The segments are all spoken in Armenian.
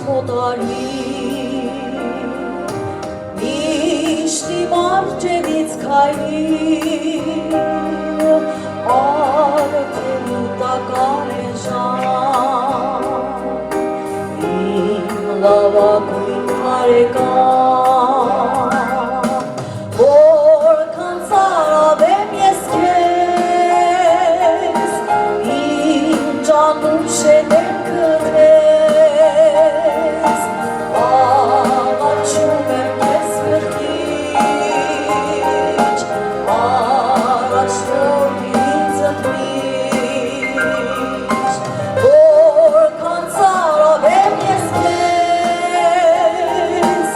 մոտարի Միշտի մարջևից քայլի Արքելու տակար է ժան Իմ լավագույն հարեկան Որքան ծարավեմ ես քեզ Իմ ճանուշ է դեմքը քեզ Աղաչում եմ քեզ գրկիչ Առաջ որ ինձ ընդմիջ Որքան ծարավեմ ես քեզ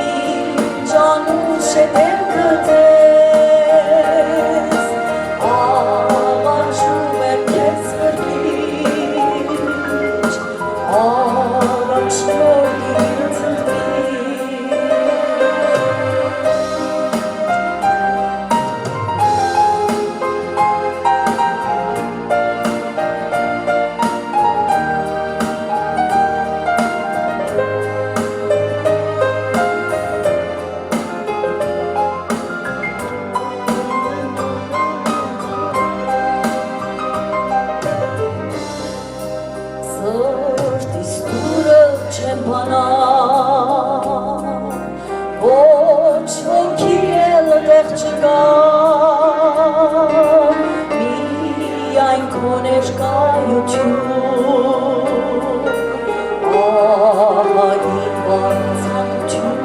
Իմ ճանուշ է դեմքը քեզ Աղաչում եմ քեզ գրկիչ Առաջ որ ինձ ընդմիջ Սրտիս դուրը չեմ բանա Ոչ հոգի էլ տեղ չկա Միայն քո ներկայություն Ահա իմ բարձրություն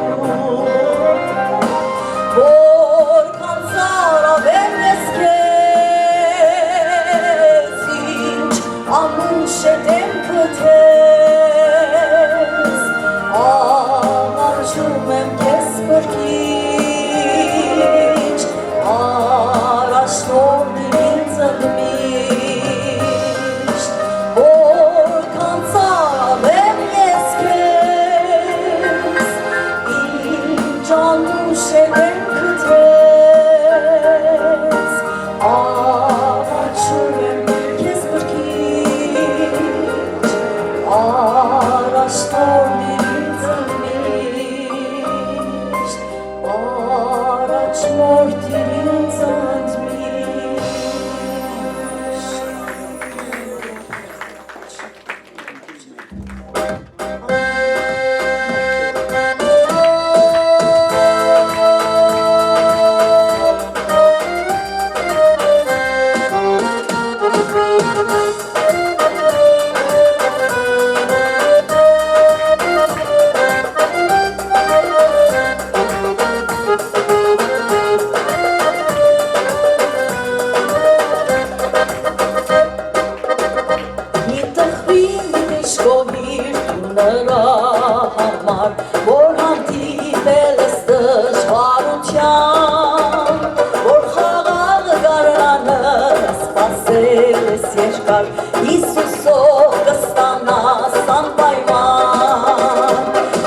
Որքան ծարավեմ ես քեզ Ինչ անուշ է դեմքը քեզ Աղաչում եմ քեզ գրկիչ Առաջ որ ինձ ընդմիշտ Որքան ծարավեմ ես քեզ Ինչ անուշ է դեմքը քեզ Աղաչում եմ քեզ գրկիչ Առաջ որ ինձ ընդմիշտ Առաջ որ ինձ ընդմիշտ Որ հանդիպել ես դժվարության Որ խաղաղ գարնանը սպասել ես երկար Հիսուսով կստանաս անպայման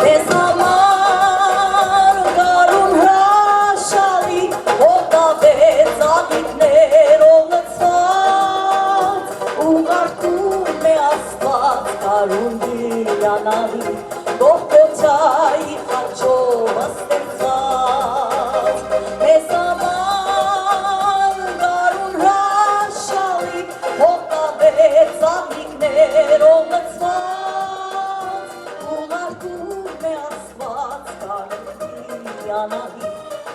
Ես համար գարուն հրաշալի Հոտավեց աղիքներով լցված Ուղարկում է Աստված գարուն հիանալի Գողգոթայի խաչով աստեղծած Մեզ համար գարուն հրաշալի Հոտավեց աղիքներով լցված Ուղարկում է Աստված գարուն հիանալի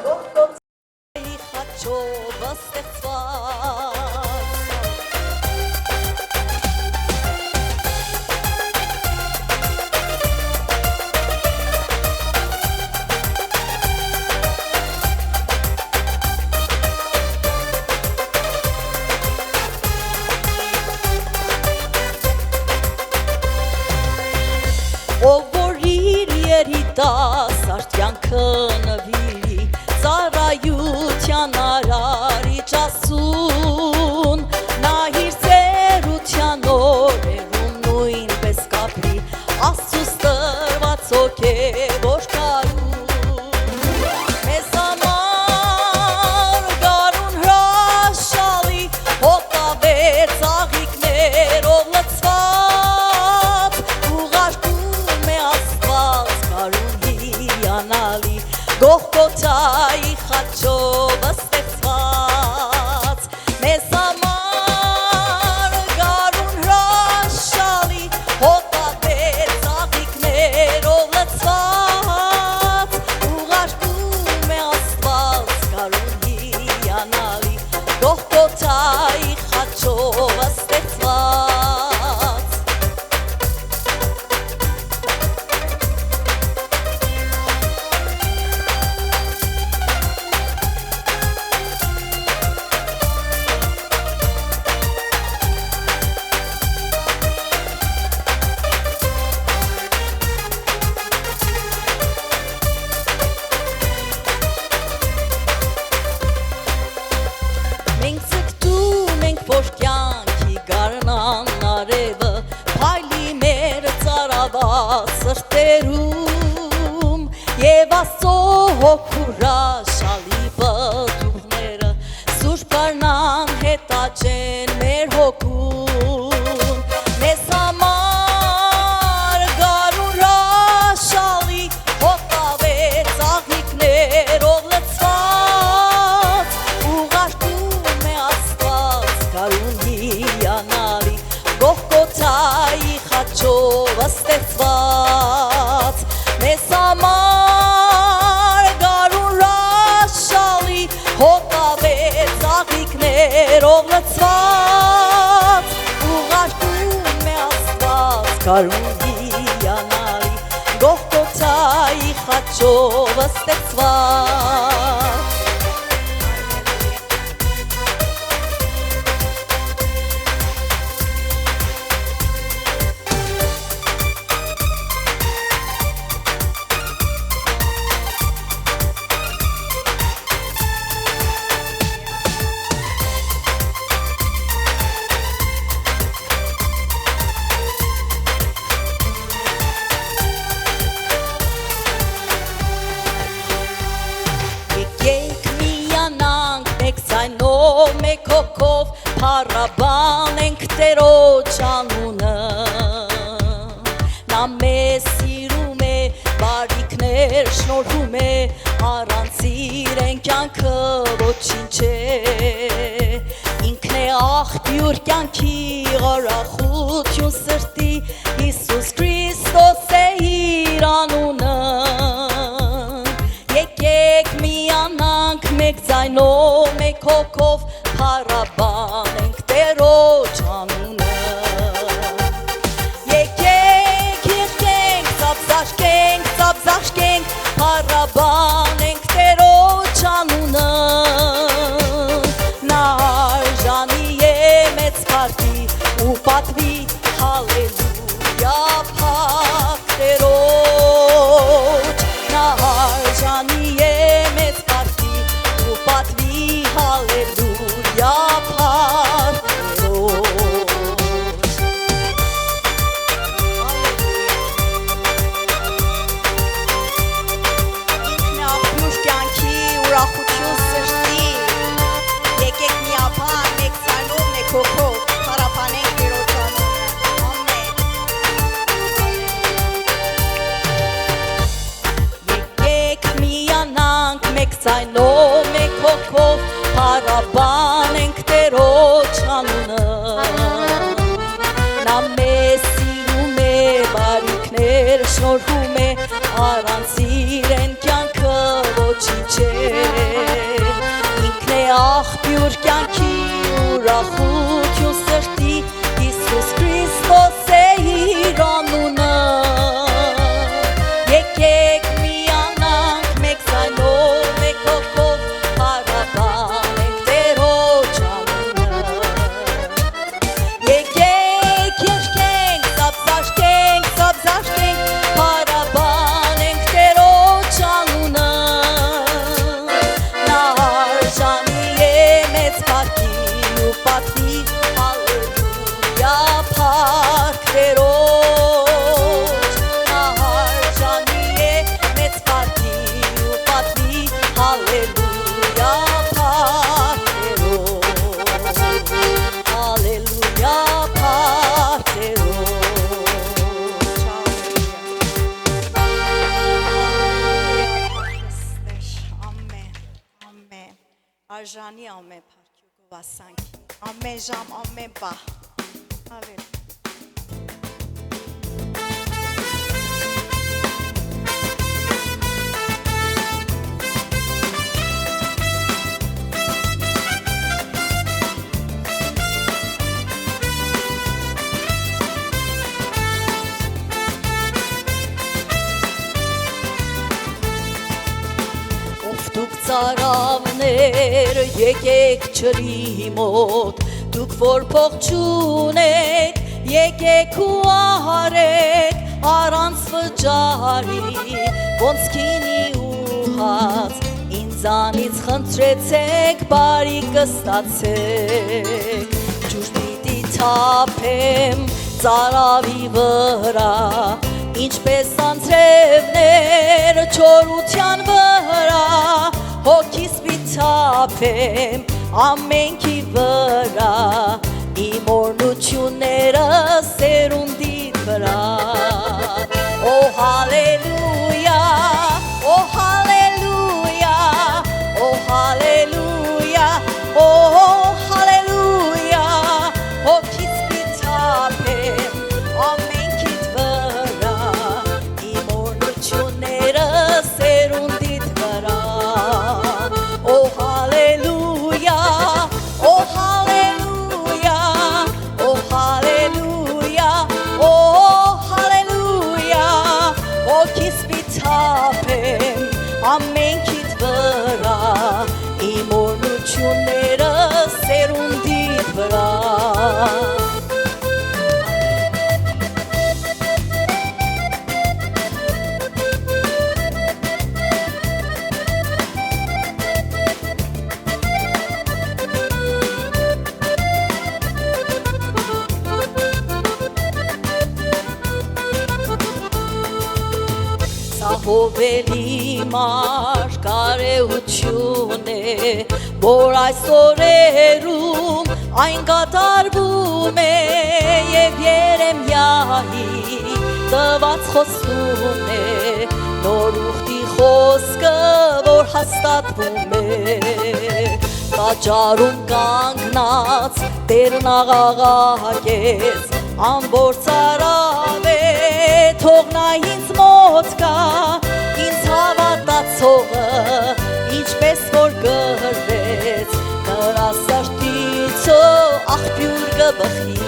Գողգոթայի խաչով աստեղծված սրտերում Եվ Աստծո հոգուրաշալի պտուղները Սուրբ բառնան հետաճեն մեր հոգուն Մեզ համար գարուրաշալի հոտավեց աղիքներով լցված Ուղարկում է Աստված գարուն հիանալի Գողգոթայի խաչով ստեղծված Մեզ համար գարուրաշալի հոտավեց աղիքներով լցված Ուղարկում է Աստված գարուն հիանալի Գողգոթայի խաչով ստեղծված Մեկ հոգով փառաբան ենք Տերոջ անունը Նա մեզ սիրում է, բարիքներ շնորհում է Առանց իրեն կյանքը ոչինչ է Ինքն է աղբյուր կյանքի ուրախություն սրտի Հիսուս Քրիստոս է իր անունը Եկեք միանանք մեկ ձայնով մեկ հոգով Փառաբան ենք Տերոջ անունը Եկեք եղկենք, ծափզաշկենք Փառաբան ենք Տերոջ անունը Նա արժանի է մեծ փառքի ու պատվի Հալելույա փառք Տերոջ Նա արժանի է մեծ փառքի ու պատվի Հալելույա փառք Տերոջ Ինքն է աղբյուր կյանքի ուրախություն սրտի Եկեք միապան մեկ ձայնով մեկ հոգով փառաբանենք Տերոջ անունը Եկեք միանանք մեկ ձայնով մեկ հոգով Փառաբան ենք Տերոջ անունը Նա մեզ սիրում է, բարիքներ շնորհում է Առանց իրեն կյանքը ոչինչ է Ինքն է աղբյուր կյանքի ուրախություն սրտի Հիսուս Քրիստոս է իր անունը Եկեք միանանք մեկ ձայնով մեկ հոգով Փառաբան ենք Տերոջ անունը Եկեք եղկենք, ծափզաշկենք Փառաբան ենք Տերոջ անունը Նա արժանի է մեծ փառքի ու պատվի Հալելույա փառք Տերոջ Նա արժանի է մեծ փառքի ու պատվի Հալելույա փառք Տերոջ Հալելույա փառք Տերոջ Ամեն ամեն Արժանի ամեն փառքի ու գովասանքի ամեն ժամ ամեն պահ Հալելույա Դուք ծարավներ եկեք ջրի մոտ Դուք որ փող չունեք եկեք ու արեք Առանց վճարի ոնց քինի ու հաց Ինձանից խնդրեցեք բարիք ստացեք Ջուր պիտի թափեմ ծարավի վրա ինչպես անձրևներ չորության վրա հոգիս պիտապեմ ամենքի վրա իմ օրնությունները սերունդիդ վրա Օ հալելույա Օ հալելույա Օ հալելույա Օ հալելույա հոգիս պիտապեմ ամենքիդ վրա իմ օրնությունները սերունդիդ վրա Օ հալելույա Օ հալելույա Օ հալելույա Օ հալելույա հոգիս պիտապեմ ամենքիդ վրա իմ օրնությունները սերունդիդ վրա Հովելի մարգարեություն է, որ այս օրերում այն կատարվում է և երեմյայի տված խոստում է, նոր ուխտի խոսքը, որ հաստատվում է, տաճարում կանգնած Տերն աղաղակեց, ամբողջ արավ է, թող նա ինձ մոտ կա, ինձ հավատացողը, ինչպես որ գրվեց, նրա սրտից աղբյուր կբխի,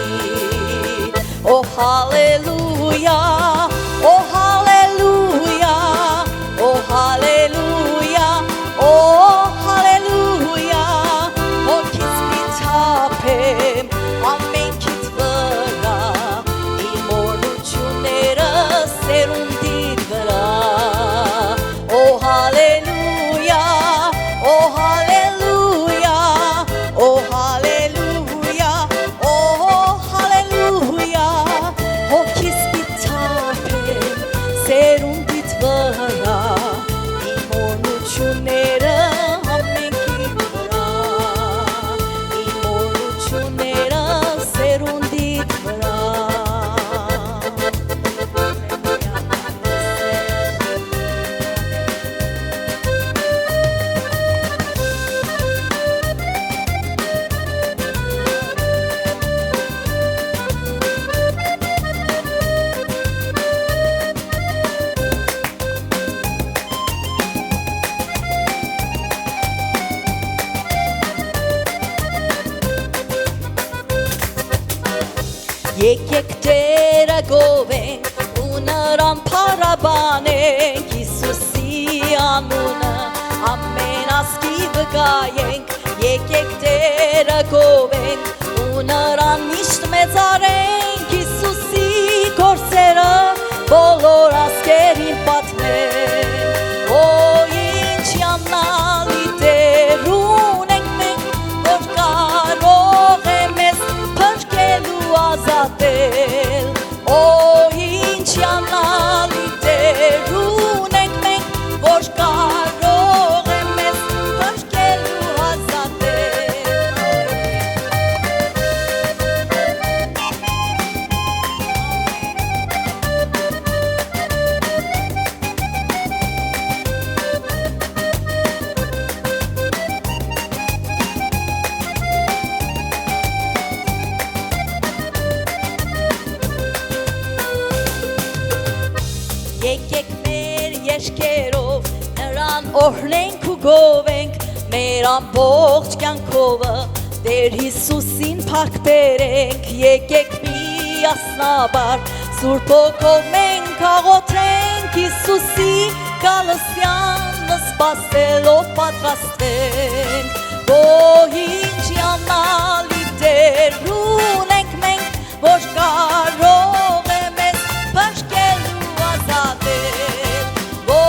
Օ հալելույա, Օ հալելույա, Օ հալելույա, Օ հալելույա, հոգիս պիտապեմ ամենքիդ վրա, իմ օրնությունները սերունդիդ վրա Օ հալելույա Օ հալելույա Օ հալելույա Օ հալելույա հոգիս պիտապեմ սերունդիդ վրա իմ օրնությունները ամենքիդ վրա իմ օրնությունները սերունդիդ վրա Եկեք Տերը գովենք ու նրան փառաբանենք Հիսուսի անունը ամեն ազգի վկայենք Եկեք Տերը գովենք ու նրան միշտ մեծարենք Հիսուսի գործերը բոլոր ազգերին պատմենք Օ ինչ աննալի Տեր ունենք մենք որ կարող է մեզ փրկելու ազատել Օ ինչ աննալի Տեր ունենք մենք որ կարող է մեզ փրկելու ազատել Եկեք մեր եշկերով նրան օրհնենք ու գովենք մեր ամբողջ կյանքովը Տեր Հիսուսին փառք բերենք եկեք միասնաբար Սուրբ Հոգով մենք աղոթենք Հիսուսի գալստյանը սպասելով պատրաստվենք Օ ինչ աննալի Տեր ունենք մենք որ կարող է մեզ փրկելու ազատել Օ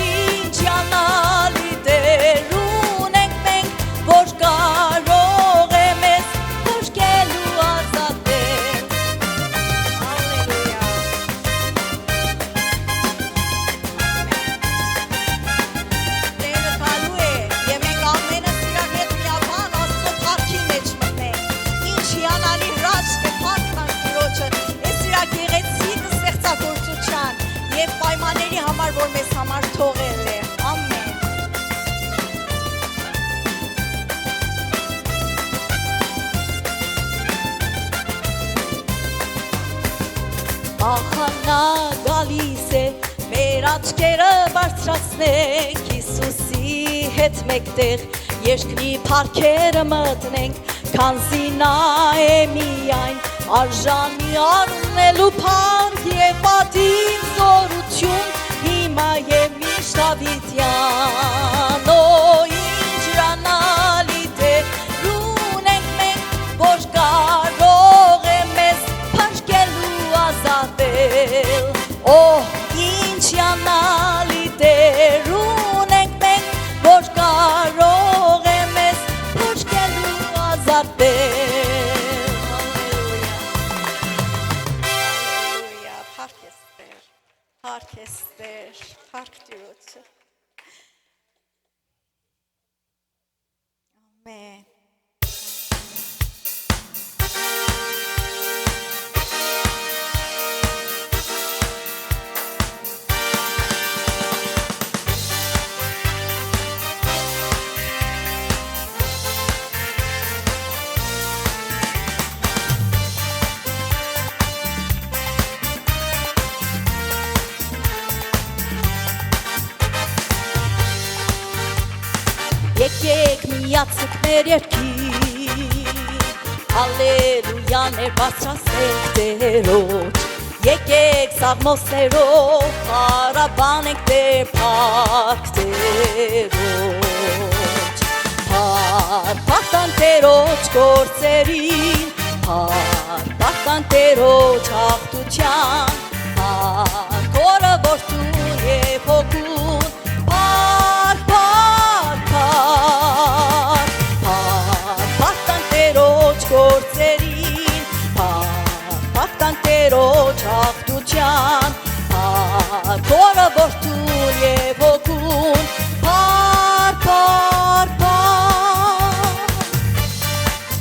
ինչ աննալի Տեր ունենք մենք որ կարող է մեզ փրկելու ազատել Հալելույա համար թողել է, ամեն։ Ախանա գալիս է, մեր աչքերը բարձրացնենք, Հիսուսի հետ մեկտեղ, երկնի փառքերը մտնենք, քանզի նա է միայն, արժանի առնելու փառք և պատիվ զորություն, հիմա և միշտ հավիտյան, ինչ հրանալի Տեր ունենք մենք, որ կարող է մեզ փրկելու ազատել, ինչ հրանալի Տեր ունենք մենք, որ կարող է մեզ փրկելու ազատել։ Փառք ես Տեր, փառք Տիրոջը։ Ամեն։ Եկեք միացեք մեր երկիր, հալելույաներ բարձրացնենք Տերոջ, եկեք սաղմոսներով հարաբանենք Տեր փառք Տերոջ, փառք Տերոջ գործերին, փառք Տերոջ հաղթության, փառք օրը որդուն և հոգուն, գործերին, փառք Տերոջ հաղթության, փառք օրը որդուն և հոգուն, փառք, փառք, փառք,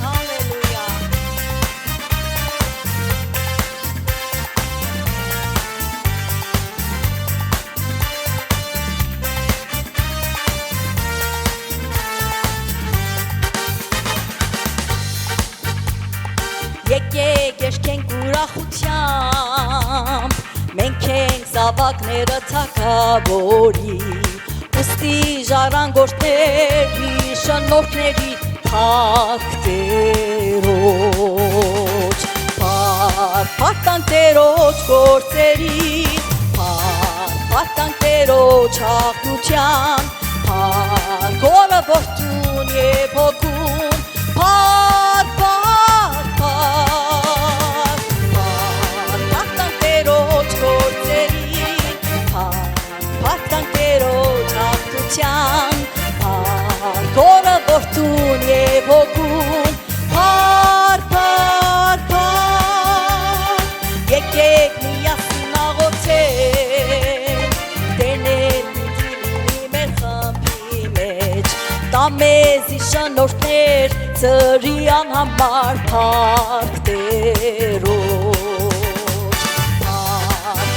հալելույա։ Եկեք երգենք ուրախությամբ, մենք ենք զավակները թագավորի, ուստի ժառանգորդների, շնորհքների փառք Տերոջ, փառք Տերոջ գործերին, փառք Տերոջ հաղթության, փառք օրը որդուն և հոգուն, փառք, փառք օրը որդուն և հոգուն, փառք, փառք, փառք, եկեք միասին աղոթենք, Տերն լինի մեր խմբի մեջ, տա մեզի շնորհքներ ծրի անհամար, փառք Տերոջ,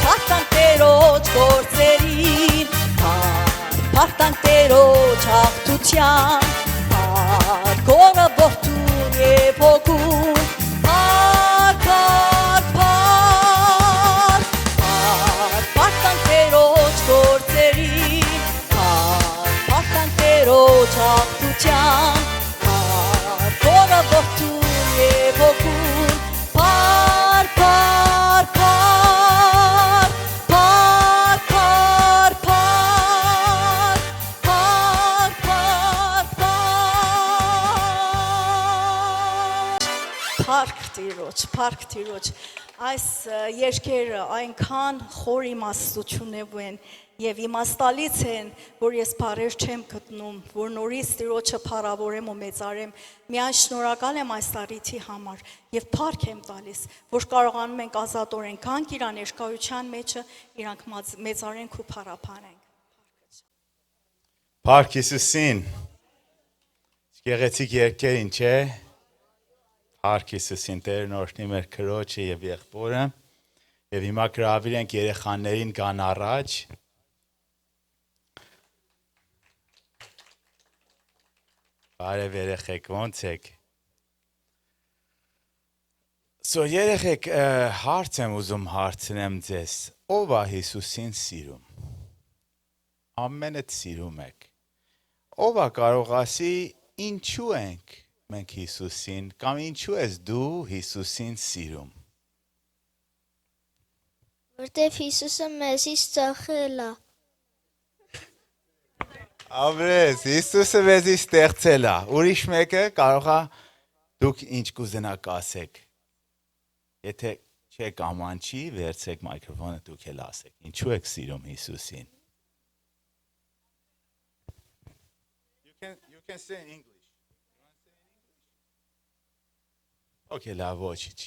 փառք Տերոջ գործերին, փառք Տերոջ հաղթության, փառք օրը որդուն և հոգուն, փառք, փառք, փառք, փառք Տերոջ գործերին, փառք Տերոջ հաղթության, փառք օրը որդուն և հոգուն, փառք, փառք, Փառք Տիրոջ, այս երկերը այնքան խոր իմաստություն են և իմաստալից են, որ ես բառեր չեմ գտնում, որ նորից Տիրոջը փառավորեմ ու մեծարեմ, միայն շնորհակալ եմ այս տարիքի համար և փառք եմ տալիս, որ կարողանում ենք ազատորեն գանք իր ներկայության մեջը, իրանք մեծարենք ու փառաբանենք։ Փառք Հիսուսին, գեղեցիկ երկեր ինչ է, Փառք Հիսուսին, Տերն օրհնի մեր քրոջը և եղբորը, և հիմա գրավիր ենք երեխաներին գան առաջ, Բարև երեխեք, ոնց եք։ So երեխեք, հարց եմ ուզում հարցնեմ ձեզ, ով է Հիսուսին սիրում։ Ամենդ սիրում եք։ Ով է կարող ասի, ինչու ենք մենք Հիսուսին, կամ ինչու ես դու Հիսուսին սիրում։ Որտեվ Հիսուսը մեզից ծախել է։ Ապրես, Հիսուսը մեզի ստեղծել է։ Ուրիշ մեկը կարող է դուք ինչ կուզենաք ասեք։ Եթե չեք ամանչի, վերցրեք մայքրոֆոնը դուք էլ ասեք։ Ինչու եք սիրում Հիսուսին։ You can say in English. Okay, լավ ոչինչ։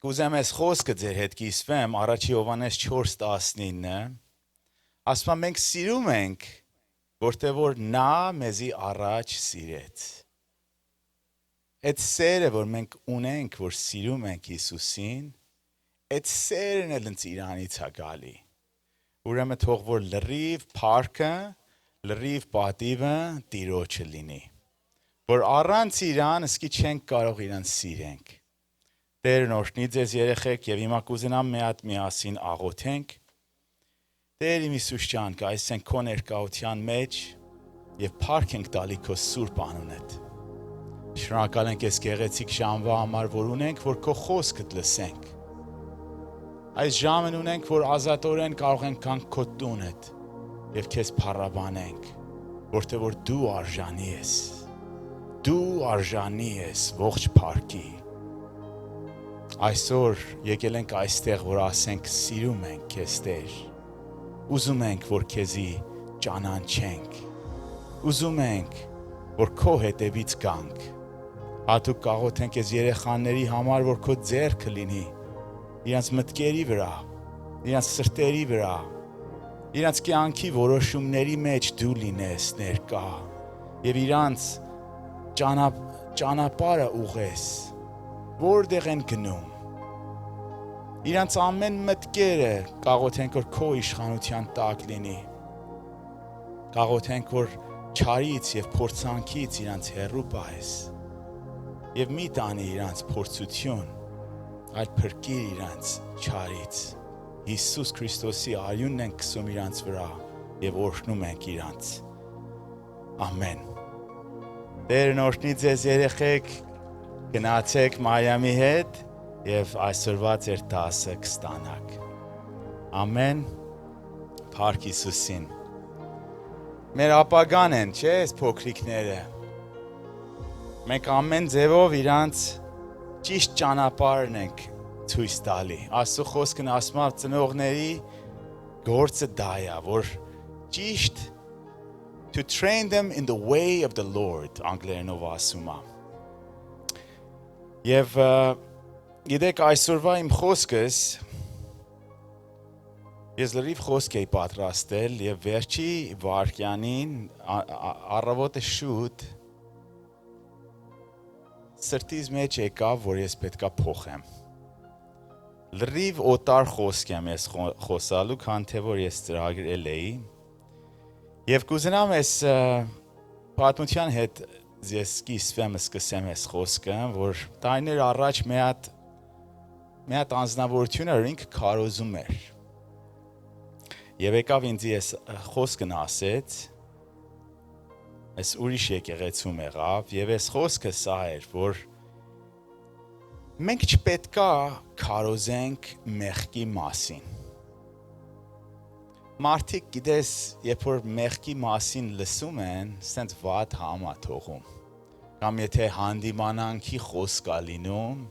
Կուզեմ ես խոսքը ձեր հետ կիսվեմ, առաջի Հովհաննես 4:19, ասում է մենք սիրում ենք, որտեղ որ նա մեզի առաջ սիրեց։ Այդ սերը, որ մենք ունենք, որ սիրում ենք Հիսուսին, այդ սերն էլ ինձ Իրանից է գալի։ Ուրեմն թող որ լրիվ փառքը, լրիվ պատիվը Տիրոջը լինի։ Որ առանց Իրան իսկի չենք կարող Իրան սիրենք։ Տերն օրհնի ձեզ երեխեք եւ հիմա կուզենամ մի հատ միասին աղոթենք։ Տեր իմ Հիսուս ջան, կայսենք քո ներկայության մեջ եւ փառք ենք տալի քո սուրբ անունդ։ Շնորհակալ ենք այս գեղեցիկ ժամվա համար, որ ունենք, որ քո խոսքդ լսենք։ Այս ժամն ունենք, որ ազատորեն կարող ենք գանք քո տունդ եւ քեզ փառաբանենք, որտեղ որ դու արժանի ես։ Դու արժանի ես ողջ փառքի։ Այսօր եկել ենք այստեղ, որ ասենք սիրում ենք քեզ Տեր։ Ուզում ենք, որ քեզի ճանաչենք։ Ուզում ենք, որ քո հետևից գանք։ Հատուկ կաղոթենք այս երեխաների համար, որ քո ձեռքը լինի իրանց մտքերի վրա, իրանց սրտերի վրա, իրանց կյանքի որոշումների մեջ դու լինես ներկա եւ իրանց ճանապարհը ուղես, որտեղ են գնում։ Իրանց ամեն մտքերը կաղոթենք, որ քո իշխանության տակ լինի։ Կաղոթենք, որ չարից եւ փորձանքից իրանց հեռու պահես։ Եվ մի տանի իրանց փորձություն, այլ փրկիր իրանց չարից։ Հիսուս Քրիստոսի արյունն ենք քսում իրանց վրա եւ օրհնում ենք իրանց։ Ամեն։ Տերն օրհնի ձեզ երեխեք, գնացեք Մարիամի հետ եւ այսօրվա ձեր դասը կստանաք։ Ամեն։ Փառք Հիսուսին։ Մեր ապագան են, չէ՞, այս փոքրիկները։ Մենք ամեն ձևով իրանց ճիշտ ճանապարհն ենք ցույց տալի։ Աստծո խոսքն ասում է ծնողների գործը դա է, որ ճիշտ to train them in the way of the Lord անգլերենով ասում է։ Եվ գիտեք այսօրվա իմ խոսքս ես լրիվ խոսք էի պատրաստել եւ վերջի վարքյանին առավոտը շուտ սրտիս մեջ եկավ, որ ես պետքա փոխեմ։ Լրիվ օտար խոսք եմ ես խոսալու, քան թե որ ես ծրագրել էի։ Եվ կուզենամ ես պատմության հետ ես կիսվեմ, սկսեմ ես խոսքը, որ տարիներ առաջ մի հատ անձնավորություն էր, ինքը քարոզում էր։ Եվ եկավ ինձ ես խոսքն ասեց, ես ուրիշ եկեղեցում եղավ, եւ ես խոսքը սա էր, որ մենք չպետքա քարոզենք մեղքի մասին։ Մարդիկ գիտես, երբ որ մեղքի մասին լսում են, սենց վատ համ է թողում։ Կամ եթե հանդիմանանքի խոսք է լինում,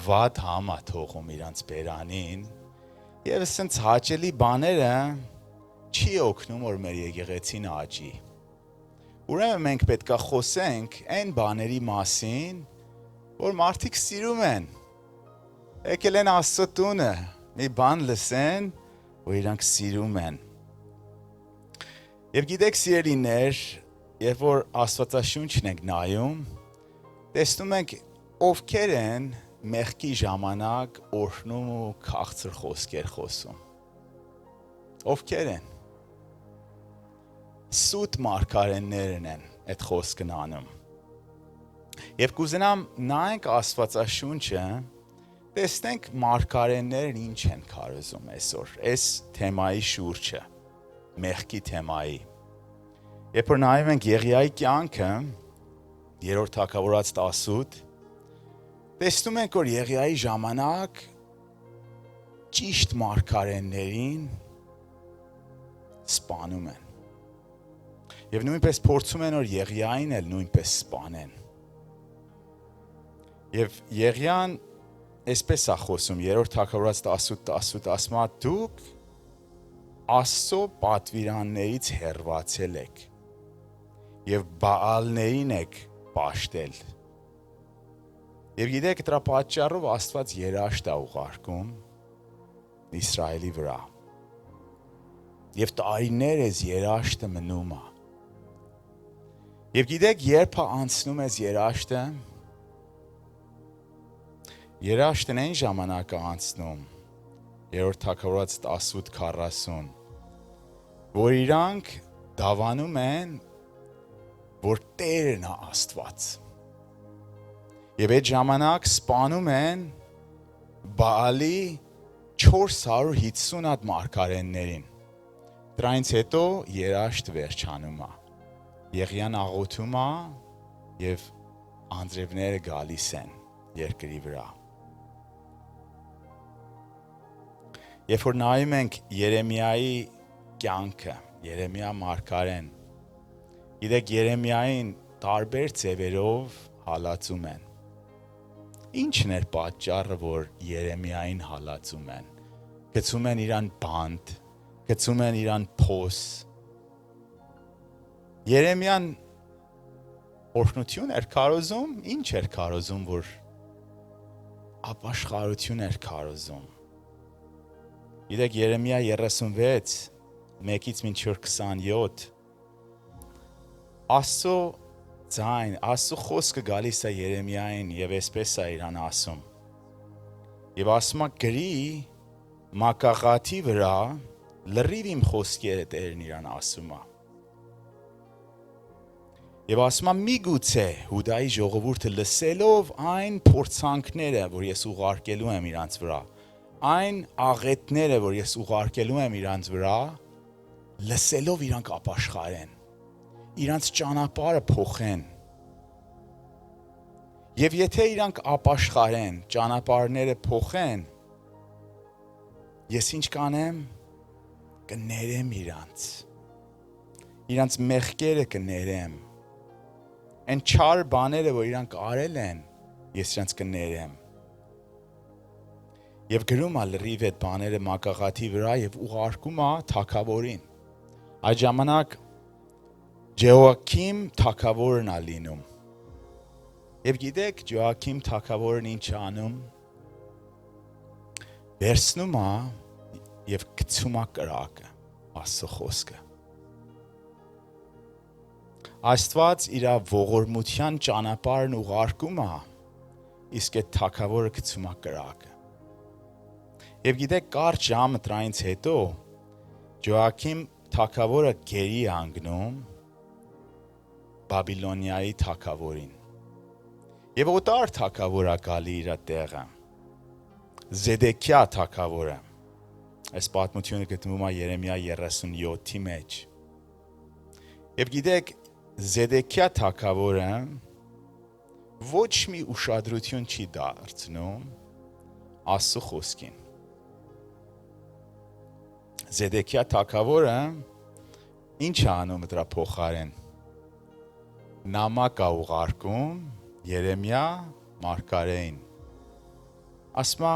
վատ համ է թողում իրանց բերանին, եւ սենց հաճելի բաները չի օգնում, որ մեր եկեղեցին աճի։ Ուրեմն մենք պետքա խոսենք այն բաների մասին, որ մարդիկ սիրում են։ Եկել են Աստծո տունը, մի բան լսեն, որ իրանք սիրում են։ Եվ գիտեք սիրելիներ, երբ որ Աստվածաշունչն ենք նայում, տեսնում ենք ովքեր են մեղքի ժամանակ օրհնում ու քաղցր խոսքեր խոսում։ Ովքեր են։ Սուտ մարգարեներն են, այդ խոսքն անում։ Եվ կուզենամ նայենք Աստվածաշունչը, տեսնենք մարգարեներն ինչ են քարոզում այսօր, այս թեմայի շուրջը, մեղքի թեմայի։ Երբ որ նայում ենք Եղիայի կյանքը, 3-րդ թագավորաց 18, տեսնում ենք, որ Եղիայի ժամանակ ճիշտ մարգարեներին սպանում են։ Եվ նույնպես փորձում են, որ Եղիային էլ նույնպես սպանեն։ Եվ Եղիան այսպես է խոսում, 3-րդ թագավորաց 18 ասում է, դուք Աստծո պատվիրաններից հեռացել եք եւ Բաալներին եք պաշտել։ Եվ գիտեք, դրա պատճառով Աստված երաշտ է ուղարկում Իսրայելի վրա։ Եվ տարիներ այս երաշտը մնում է։ Եվ գիտեք, երբ է անցնում այս երաշտը, երաշտն այն ժամանակ է անցնում, 3-րդ թագավորաց 18:40, որ իրանք դավանում են, որ Տերն է Աստված։ Եվ այդ ժամանակ սպանում են Բաալի 450 հատ մարգարեներին։ Դրանից հետո երաշտ վերջանում է։ Եղիան աղոթում է եւ անձրևները գալիս են երկրի վրա։ Երբ որ նայում ենք Երեմիայի կյանքը, Երեմիա մարգարեն, գիտեք Երեմիային տարբեր ձևերով հալածում են։ Ինչն էր պատճառը, որ Երեմիային հալածում են։ Գցում են իրան բանտ, գցում են իրան փոս։ Երեմիան օրհնություն էր քարոզում, ինչ էր քարոզում, որ ապաշխարություն էր քարոզում։ Գիտեք Երեմիա 36, 1-ից մինչև 27, Աստծո ձայն, Աստծո խոսքը գալիս է Երեմիային եւ այսպես է իրան ասում։ Եվ ասում է գրի մակաղաթի վրա լրիվ իմ խոսքերը Տերն իրան ասում է։ Եվ ասում է միգուցե Հուդայի ժողովուրդը լսելով այն փորձանքները, որ ես ուղարկելու եմ իրանց վրա, այն աղետները, որ ես ուղարկելու եմ իրանց վրա, լսելով իրանք ապաշխարեն, իրանց ճանապարհը փոխեն։ Եվ եթե իրանք ապաշխարեն, ճանապարհները փոխեն, ես ինչ կանեմ, կներեմ իրանց մեղքերը կներեմ, այն չար բաները, որ իրանք արել են, ես իրանց կներեմ։ Եվ գրում է լրիվ այդ բաները մակաղաթի վրա եւ ուղարկում է թագավորին։ Այդ ժամանակ Ջոակիմ թագավորն է լինում։ Եվ գիտեք, Ջոակիմ թագավորն ինչ անում։ Վերցնում է եւ գցում է կրակը, Աստծո խոսքը։ Աստված իր ողորմության ճանապարհն ուղարկում է, իսկ այդ թագավորը գցում է կրակը։ Եվ գիտեք, կարճ ժամը դրանից հետո Ջոակիմ թագավորը գերի է անգնում Բաբիլոնիայի թագավորին։ Եվ օտար թագավոր է գալի իր տեղը։ Զեդեկիա թագավորը։ Այս պատմությունը գտնվում է Երեմիա 37-ի մեջ։ Եվ գիտեք, Զեդեկիա թագավորը ոչ մի ուշադրություն չի դարձնում Աստծո խոսքին։ Զեդեկիա թագավորը ինչ է անում դրա փոխարեն։ Նամակ է ուղարկում Երեմիա մարգարեին։ Ասում է,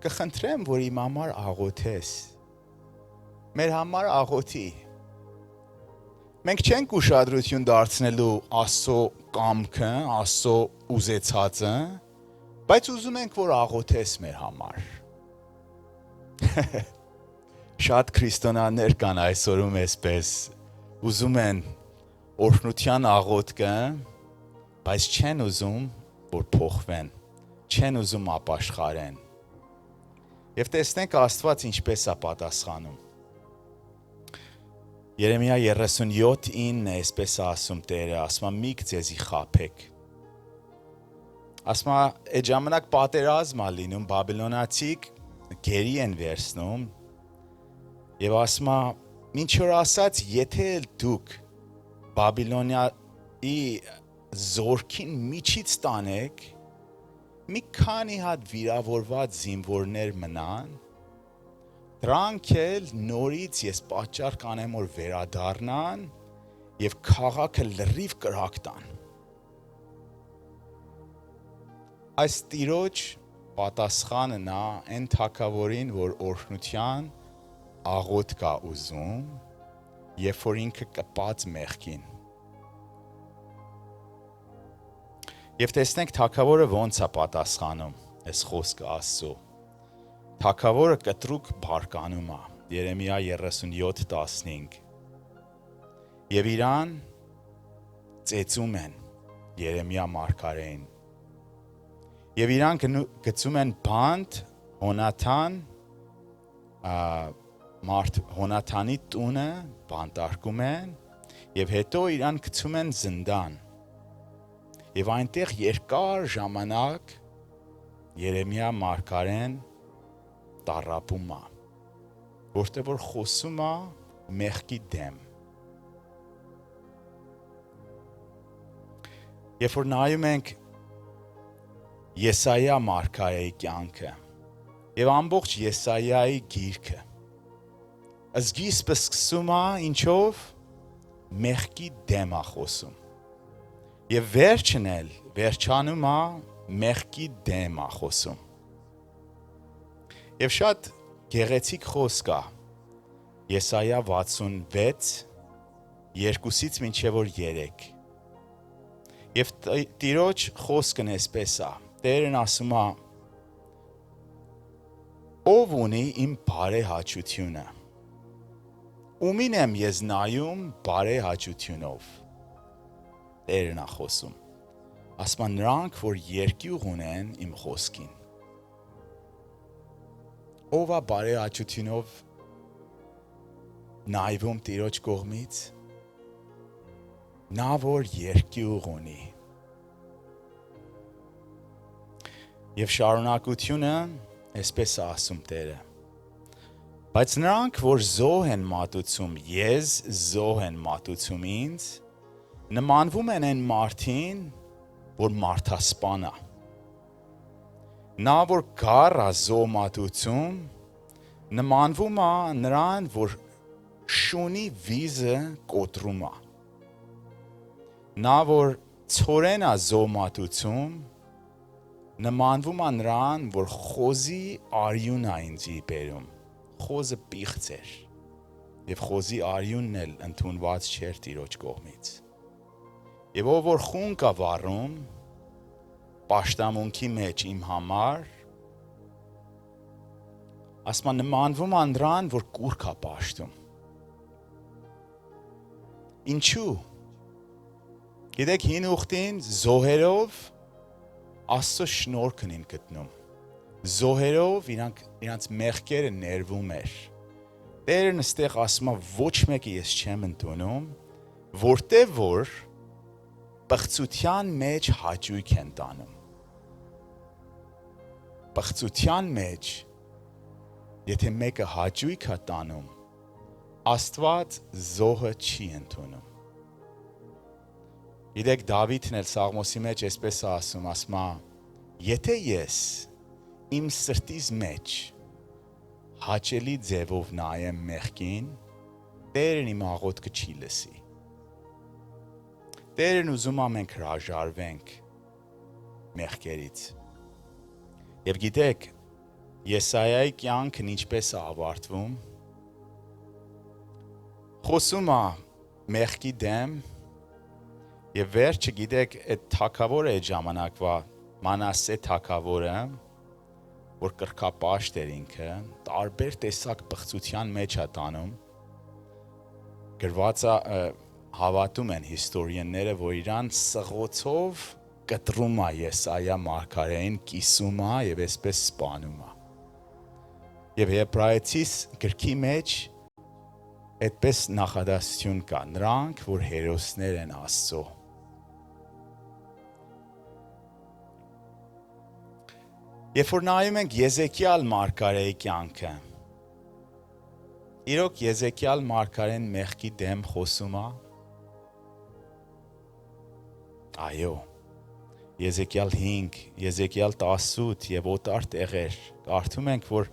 կխնդրեմ, որ իմ համար աղոթես։ Մեր համար աղոթի։ Մենք չենք ուշադրություն դարձնելու Աստծո կամքը, Աստծո ուզեցածը, բայց ուզում ենք, որ աղոթես մեր համար։ Շատ քրիստոնյաներ կան այսօրում այսպես, ուզում են օրհնության աղոթքը, բայց չեն ուզում, որ փոխվեն, չեն ուզում ապաշխարեն։ Եվ տեսնենք Աստված ինչպես է պատասխանում։ Երեմիա 37:9 է այսպես ասում Տերը, ասում է միք ձեզի խաբեք։ Ասում է այդ ժամանակ պատերազմ է լինում, բաբելոնացիք գերի են վերցնում եւ ասում է ինչ որ ասած, եթե դուք Բաբելոնիայի զորքին միջից տանեք, մի քանի հատ վիրավորված զինվորներ մնան, դրանք էլ նորից ես պատճառ կանեմ, որ վերադառնան եւ քաղաքը լրիվ կրակ տան։ Այս տիրոջ պատասխանը նա այն թագավորին, որ օրհնության աղոտ կա ուզում, երբ որ ինքը կպած մեղքին։ Եվ տեսնենք թագավորը ոնց է պատասխանում այս խոսքը Աստծո։ Թագավորը կտրուկ բարկանում է։ Երեմիա 37:15։ Եվ իրան ծեծում են Երեմիա մարգարեին։ Եվ իրան գցում են բանտ Հոնաթանի տունը բանտարկում են եւ հետո իրան գցում են զնդան։ Եվ այնտեղ երկար ժամանակ Երեմիա մարգարեն տառապում է, որտեղ որ խոսում է մեղքի դեմ։ Երբ որ նայում ենք Եսայիա մարգարեի կյանքը եւ ամբողջ Եսայիայի գիրքը, սկիզբը սկսում է ինչով մեղքի դեմ է խոսում եւ վերջն էլ վերջանում է մեղքի դեմ է խոսում եւ շատ գեղեցիկ խոսք է Եսայիա 66 2-ից մինչեւ 3 եւ տիրոջ խոսքն էսպես է Տերն ասում է ով ունի իմ բարեհաճությունը ումին եմ ես նայում բարեհաճությունով Տերն է խոսում ասում է նրանք որ երկյուղ ունեն իմ խոսքին ով է բարեհաճությունով նայվում տիրոջ կողմից նա որ երկյուղ ունի Եվ շարունակությունը այսպես է ասում Տերը Բայց նրանք որ զոհ են մատուցում ես զոհ են մատուցում ինձ նմանվում են այն մարդին որ մարդասպան է Նա որ գառ է զոհ մատուցում նմանվում է նրան որ շունի վիզը կոտրում է Նա որ ցորեն է զոհ մատուցում նմանվում է նրան, որ խոզի արյուն է ինձի բերում, խոզը պիղծ էր, և խոզի արյունն էլ ընդունված չէր տիրոջ կողմից։ Եվ ով որ խունկ է վառում, պաշտամունքի մեջ իմ համար, ասում է նմանվում է նրան, որ կուռք է պաշտում։ Ինչու։ Գիտեք հին ուխտին զոհերով Աստծո շնորհքն են գտնում։ Զոհերով իրանց մեղքերը ներվում էր։ Տերն ստեղ ասում է ոչ մեկը ես չեմ ընդունում, որտեղ որ պղծության մեջ հաճույք են տանում։ Պղծության մեջ, եթե մեկը հաճույք է տանում, Աստված զոհը չի ընդունում։ Գիտեք Դավիթն էլ Սաղմոսի մեջ այսպես է ասում է, եթե ես իմ սրտիս մեջ հաճելի ձևով նայեմ մեղքին, Տերն իմ աղոթքը չի լսի։ Տերն ուզում է մենք հրաժարվենք մեղքերից։ Եվ գիտեք, Եսայիայի կյանքն ինչպես է ավարտվում, խոսում է մեղքի դեմ, Եվ վերջը գիտեք, այդ թագավորը այդ ժամանակվա Մանասե թագավորը, որ կրկապաշտ էր ինքը, տարբեր տեսակ պղծության մեջ է տանում, գրված է հավատում են հիստորիենները, որ իրան սղոցով կտրում է Եսայիա մարգարեին, կիսում է եւ այսպես սպանում է։ Եվ Եբրայեցիս գրքի մեջ այդպես նախադասություն կա, նրանք, որ հերոսներ են Աստծո։ Երբ որ նայում ենք Եզեկիալ մարգարեի կյանքը, իրոք Եզեկիալ մարգարեն մեղքի դեմ խոսում է։ Այո, Եզեկիալ 5, Եզեկիալ 18 եւ օտար տեղեր կարդում ենք, որ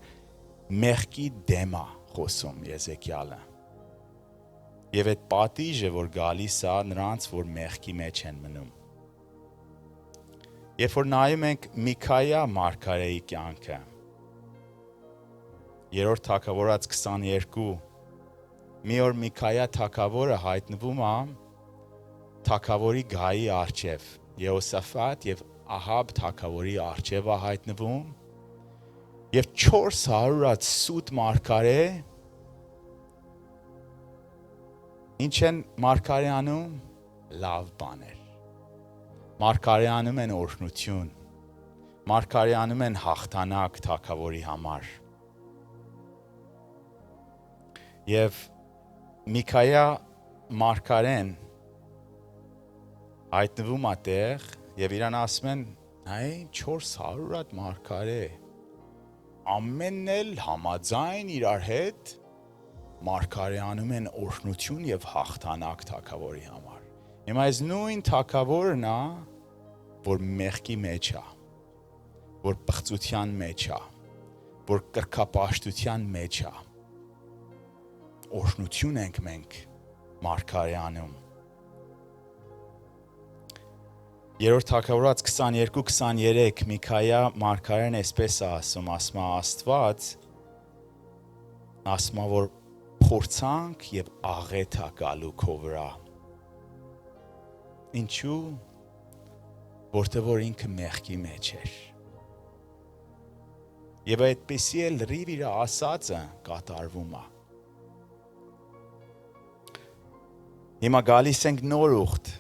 մեղքի դեմ է խոսում Եզեկիալը։ Եվ այդ պատիժը, որ գալիս է նրանց, որ մեղքի մեջ են մնում։ Երբ որ նայում ենք Միքայա մարգարեի կյանքը, 3-րդ թագավորաց 22, մի օր Միքայա թագավորը հայտնվում է թագավորի գահի առջև, Եհոսաֆատ եւ Ահաբ թագավորի առջև է հայտնվում, եւ 400 սուտ մարգարե ինչ են մարգարե անում, լավ բաներ։ Մարգարե անում են օրհնություն, մարգարե անում են հաղթանակ թագավորի համար։ Եվ Միքայա մարգարեն հայտնվում է տեղ եւ իրան ասում են, այ 400 մարգարե ամենն էլ համաձայն իրար հետ մարգարե անում են օրհնություն եւ հաղթանակ թագավորի համար։ Հիմա այս նույն թագավորն է, որ մեղքի մեջ է, որ պղծության մեջ է, որ կրկապաշտության մեջ է։ Օրհնություն ենք մենք մարգարե անում։ 3-րդ թագավորաց 22-23 Միքայա մարգարեն այսպես է ասում, ասում է Աստված, ասում է, որ փորձանք եւ աղետ է գալու քո վրա։ Ինչու՞, որտեղ որ ինքը մեղքի մեջ էր։ Եվ այդպեսի էլ լրիվ իր ասածը կատարվում է։ Հիմա գալիս ենք նոր ուխտ,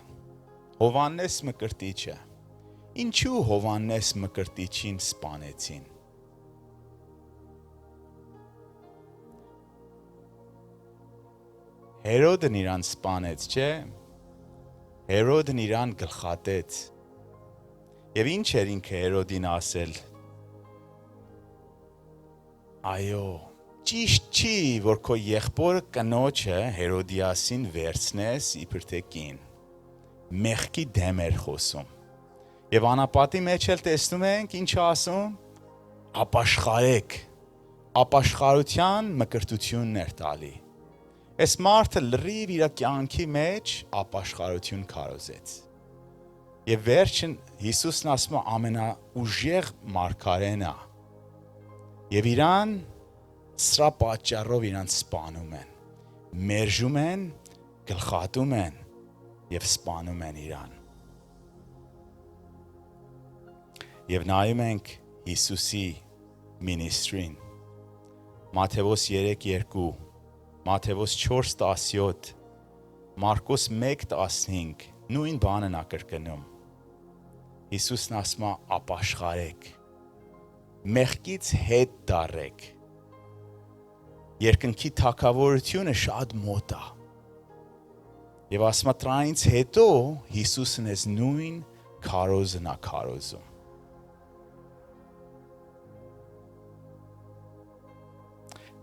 Հովաննես Մկրտիչը։ Ինչու Հովաննես Մկրտիչին սպանեցին։ Հերոդն իրան սպանեց, չէ՞։ Հերոդն իրան գլխատեց։ Եվ ինչ էր ինքը Հերոդին ասել։ Այո, ճիշտ չի, որ քո եղբորը կնոջը Հերոդիասին վերցնես իբր թե կին։ Մեղքի դեմ էր խոսում։ Եվ անապատի մեջ էլ տեսնում ենք ինչ ասում, ապաշխարեք, ապաշխարության մկրտությունն էր տալի։ Այս մարդը լրիվ իր կյանքի մեջ ապաշխարություն քարոզեց։ Եվ վերջին Հիսուսն ասում է ամենաուժեղ մարգարեն է։ Եվ իրան սրա պատճառով իրան սպանում են, մերժում են, գլխատում են եւ սպանում են իրան։ Եվ նայում ենք Հիսուսի մինիստրին։ Մատթեոս 3:2, Մատթեոս 4:17, Մարկոս 1:15, նույն բանն է կրկնում։ Հիսուսն ասում է ապաշխարեք, մեղքից հետ դառեք։ Երկնքի թագավորությունը շատ մոտ է։ Եվ ասում է դրանից հետո Հիսուսն էս նույն քարոզն է քարոզում։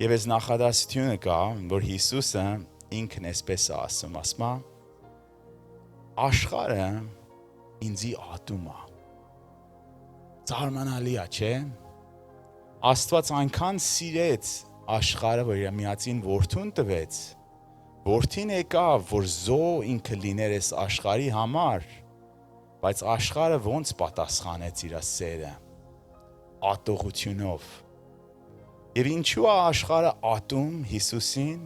Եվ այս նախադասությունը կա, որ Հիսուսը ինքն էսպես է ասում, ասում է աշխարհը ինձի ատում է։ Զարմանալի է, չէ՞։ Աստված այնքան սիրեց աշխարհը, որ իր միածին որդուն տվեց։ Որդին եկավ, որ զո ինքը լիներ այս աշխարհի համար, բայց աշխարհը ոնց պատասխանեց իր սերը։ Ատողությունով։ Եվ ինչու է աշխարհը ատում Հիսուսին։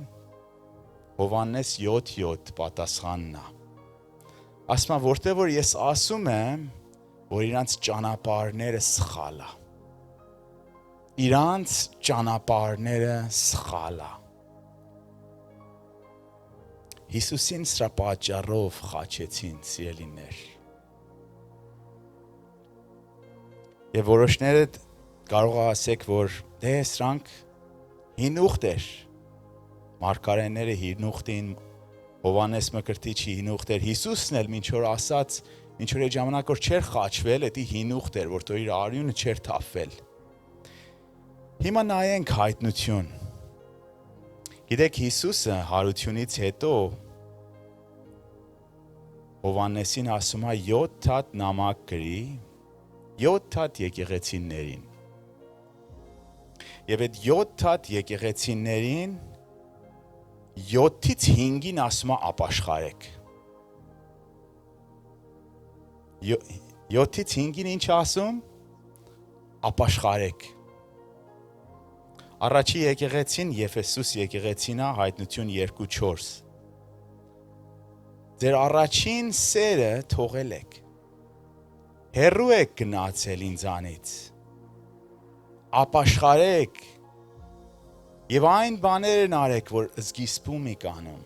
Հովաննես 7:7 պատասխանն է։ Ասում է, որտեղ որ ես ասում եմ, որ իրանց ճանապարհները սխալ է։ Իրանց ճանապարհները սխալ է։ Հիսուսին սրա պատճառով խաչեցին, սիրելիներ։ Եվ որոշները կարող է ասեք, որ դե սրանք հին ուխտ էր։ Մարգարեները հինուխտին, Հովանես Մկրտիչի հինուխտ էր, Հիսուսն էլ ինչ որ ասաց, ինչ որ այդ ժամանակ որ չէր խաչվել, դա հինուխտ էր, որտեղ իր արյունը չէր թափվել։ Հիմա նայենք հայտնություն։ Գիտեք, Հիսուսը հարությունից հետո Հովանեսին ասում է 7 հատ նամակ գրի, 7 հատ եկեղեցիներին։ Եվ այդ 7 հատ եկեղեցիներին 7-ից 5-ին ասում է ապաշխարեք։ 7-ից 5-ին ինչ ասում։ Ապաշխարեք։ Առաջի եկեղեցին Եֆեսոս եկեղեցին է, Հայտնություն 2:4։ Ձեր առաջին սերը թողել եք։ Հեռու եք գնացել ինձանից։ Ապաշխարեք։ Եվ այն բաներն արեք, որ սկիզբում եք անում։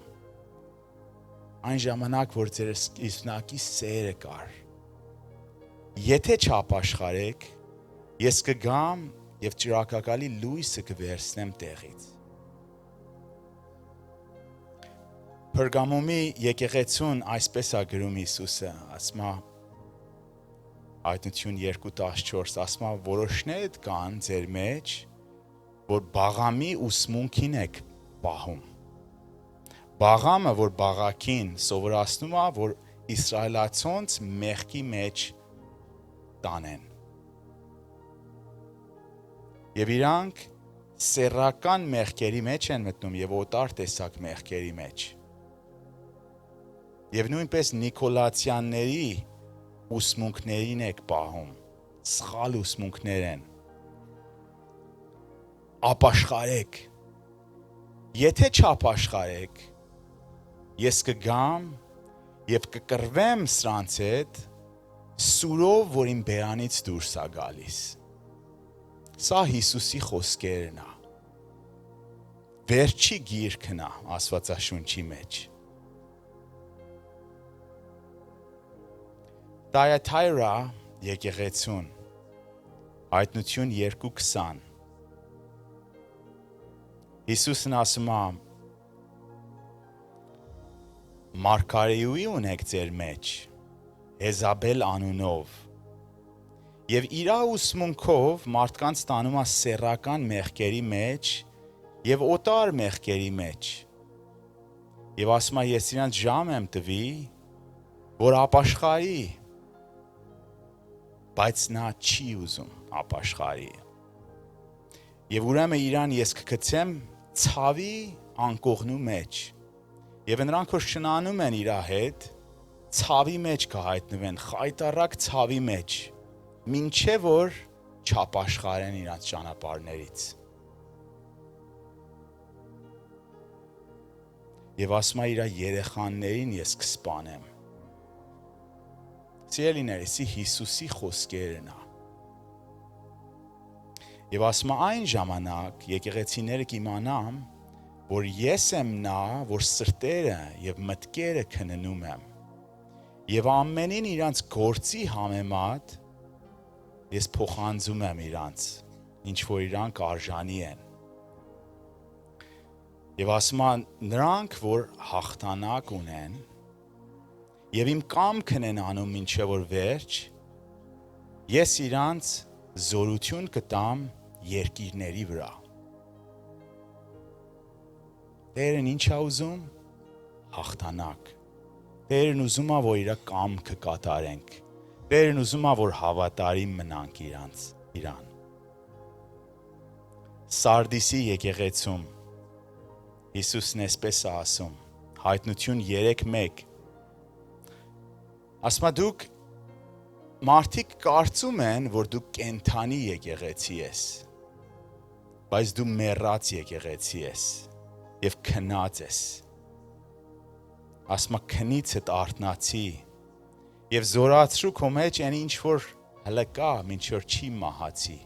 Այն ժամանակ, որ ձեր սկիզբնակի սերը կար։ Եթե չապաշխարեք, ես կգամ եւ ճրակակալի լույսը կվերցնեմ տեղից։ Պերգամոմի եկեղեցուն այսպես է գրում Հիսուսը, ասում է Հայտնություն 2:14, ասում է որոշներ կան ձեր մեջ, որ բաղամի ուսմունքին եք պահում։ Բաղամը, որ բաղակին սովորացնում է, որ իսրայելացոնց մեղքի մեջ տանեն։ Եվ իրանք սեռական մեղքերի մեջ են մտնում եւ օտար տեսակ մեղքերի մեջ։ Եվ նույնպես Նիկոլացյանների ուսմունքներին եք պահում, սխալ ուսմունքներ են։ Ապաշխարեք։ Եթե չապաշխարեք, ես կգամ եւ կկռվեմ սրանց հետ սուրով, որ իմ բերանից դուրս է գալիս։ Սա Հիսուսի խոսքերն է։ Վերջի գիրքն է Աստվածաշունչի մեջ։ Թայաթայրա եկեղեցուն Հայտնություն 2:20 Հիսուսն ասում է Մարգարեուի ունեք ձեր մեջ Եզաբել անունով եւ իր ուսմունքով մարդկանց տանում է սեռական մեղքերի մեջ եւ օտար մեղքերի մեջ եւ ասում է ես իրանց ժամ եմ տվի որ ապաշխարի բայց նա չի ուզում ապաշխարի եւ ուրեմն իրան ես կգցեմ ցավի անկողնու մեջ եւ նրանք որ շնանում են իր հետ ցավի մեջ կհայտնվեն խայտարակ ցավի մեջ մինչեւ որ չապաշխարեն իրանց ճանապարհներից եւ ասում է իր երեխաներին ես կսպանեմ Սիրելիներս, Հիսուսի խոսքերն է Եվ ասում է այն ժամանակ եկեղեցիները կիմանամ, որ ես եմ նա, որ սրտերը եւ մտքերը քննում եմ։ Եվ ամենին իրանց գործի համեմատ ես փոխանցում եմ իրանց, ինչ որ իրանք արժանի են։ Եվ ասում է նրանք, որ հաղթանակ ունեն, եւ իմ կամքն են անում ինչեւ որ վերջ, ես իրանց զորություն կտամ երկիրների վրա։ Տերն ինչ է ուզում? Հաղթանակ։ Տերն ուզում է, որ իր կամքը կատարենք։ Տերն ուզում է, որ հավատարիմ մնանք իրան։ Սարդիսի եկեղեցում Հիսուսն էսպես է ասում, Հայտնություն 3:1 Ասում է դուք մարդիկ կարծում են, որ դու կենթանի եկեղեցի ես, բայց դու մեռած եկեղեցի ես եւ քնած ես։ Ասում է քնիցդ արթնացի եւ զորացրու քո մեջ այն ինչ որ հələ կա, ինչ որ չի մահացի։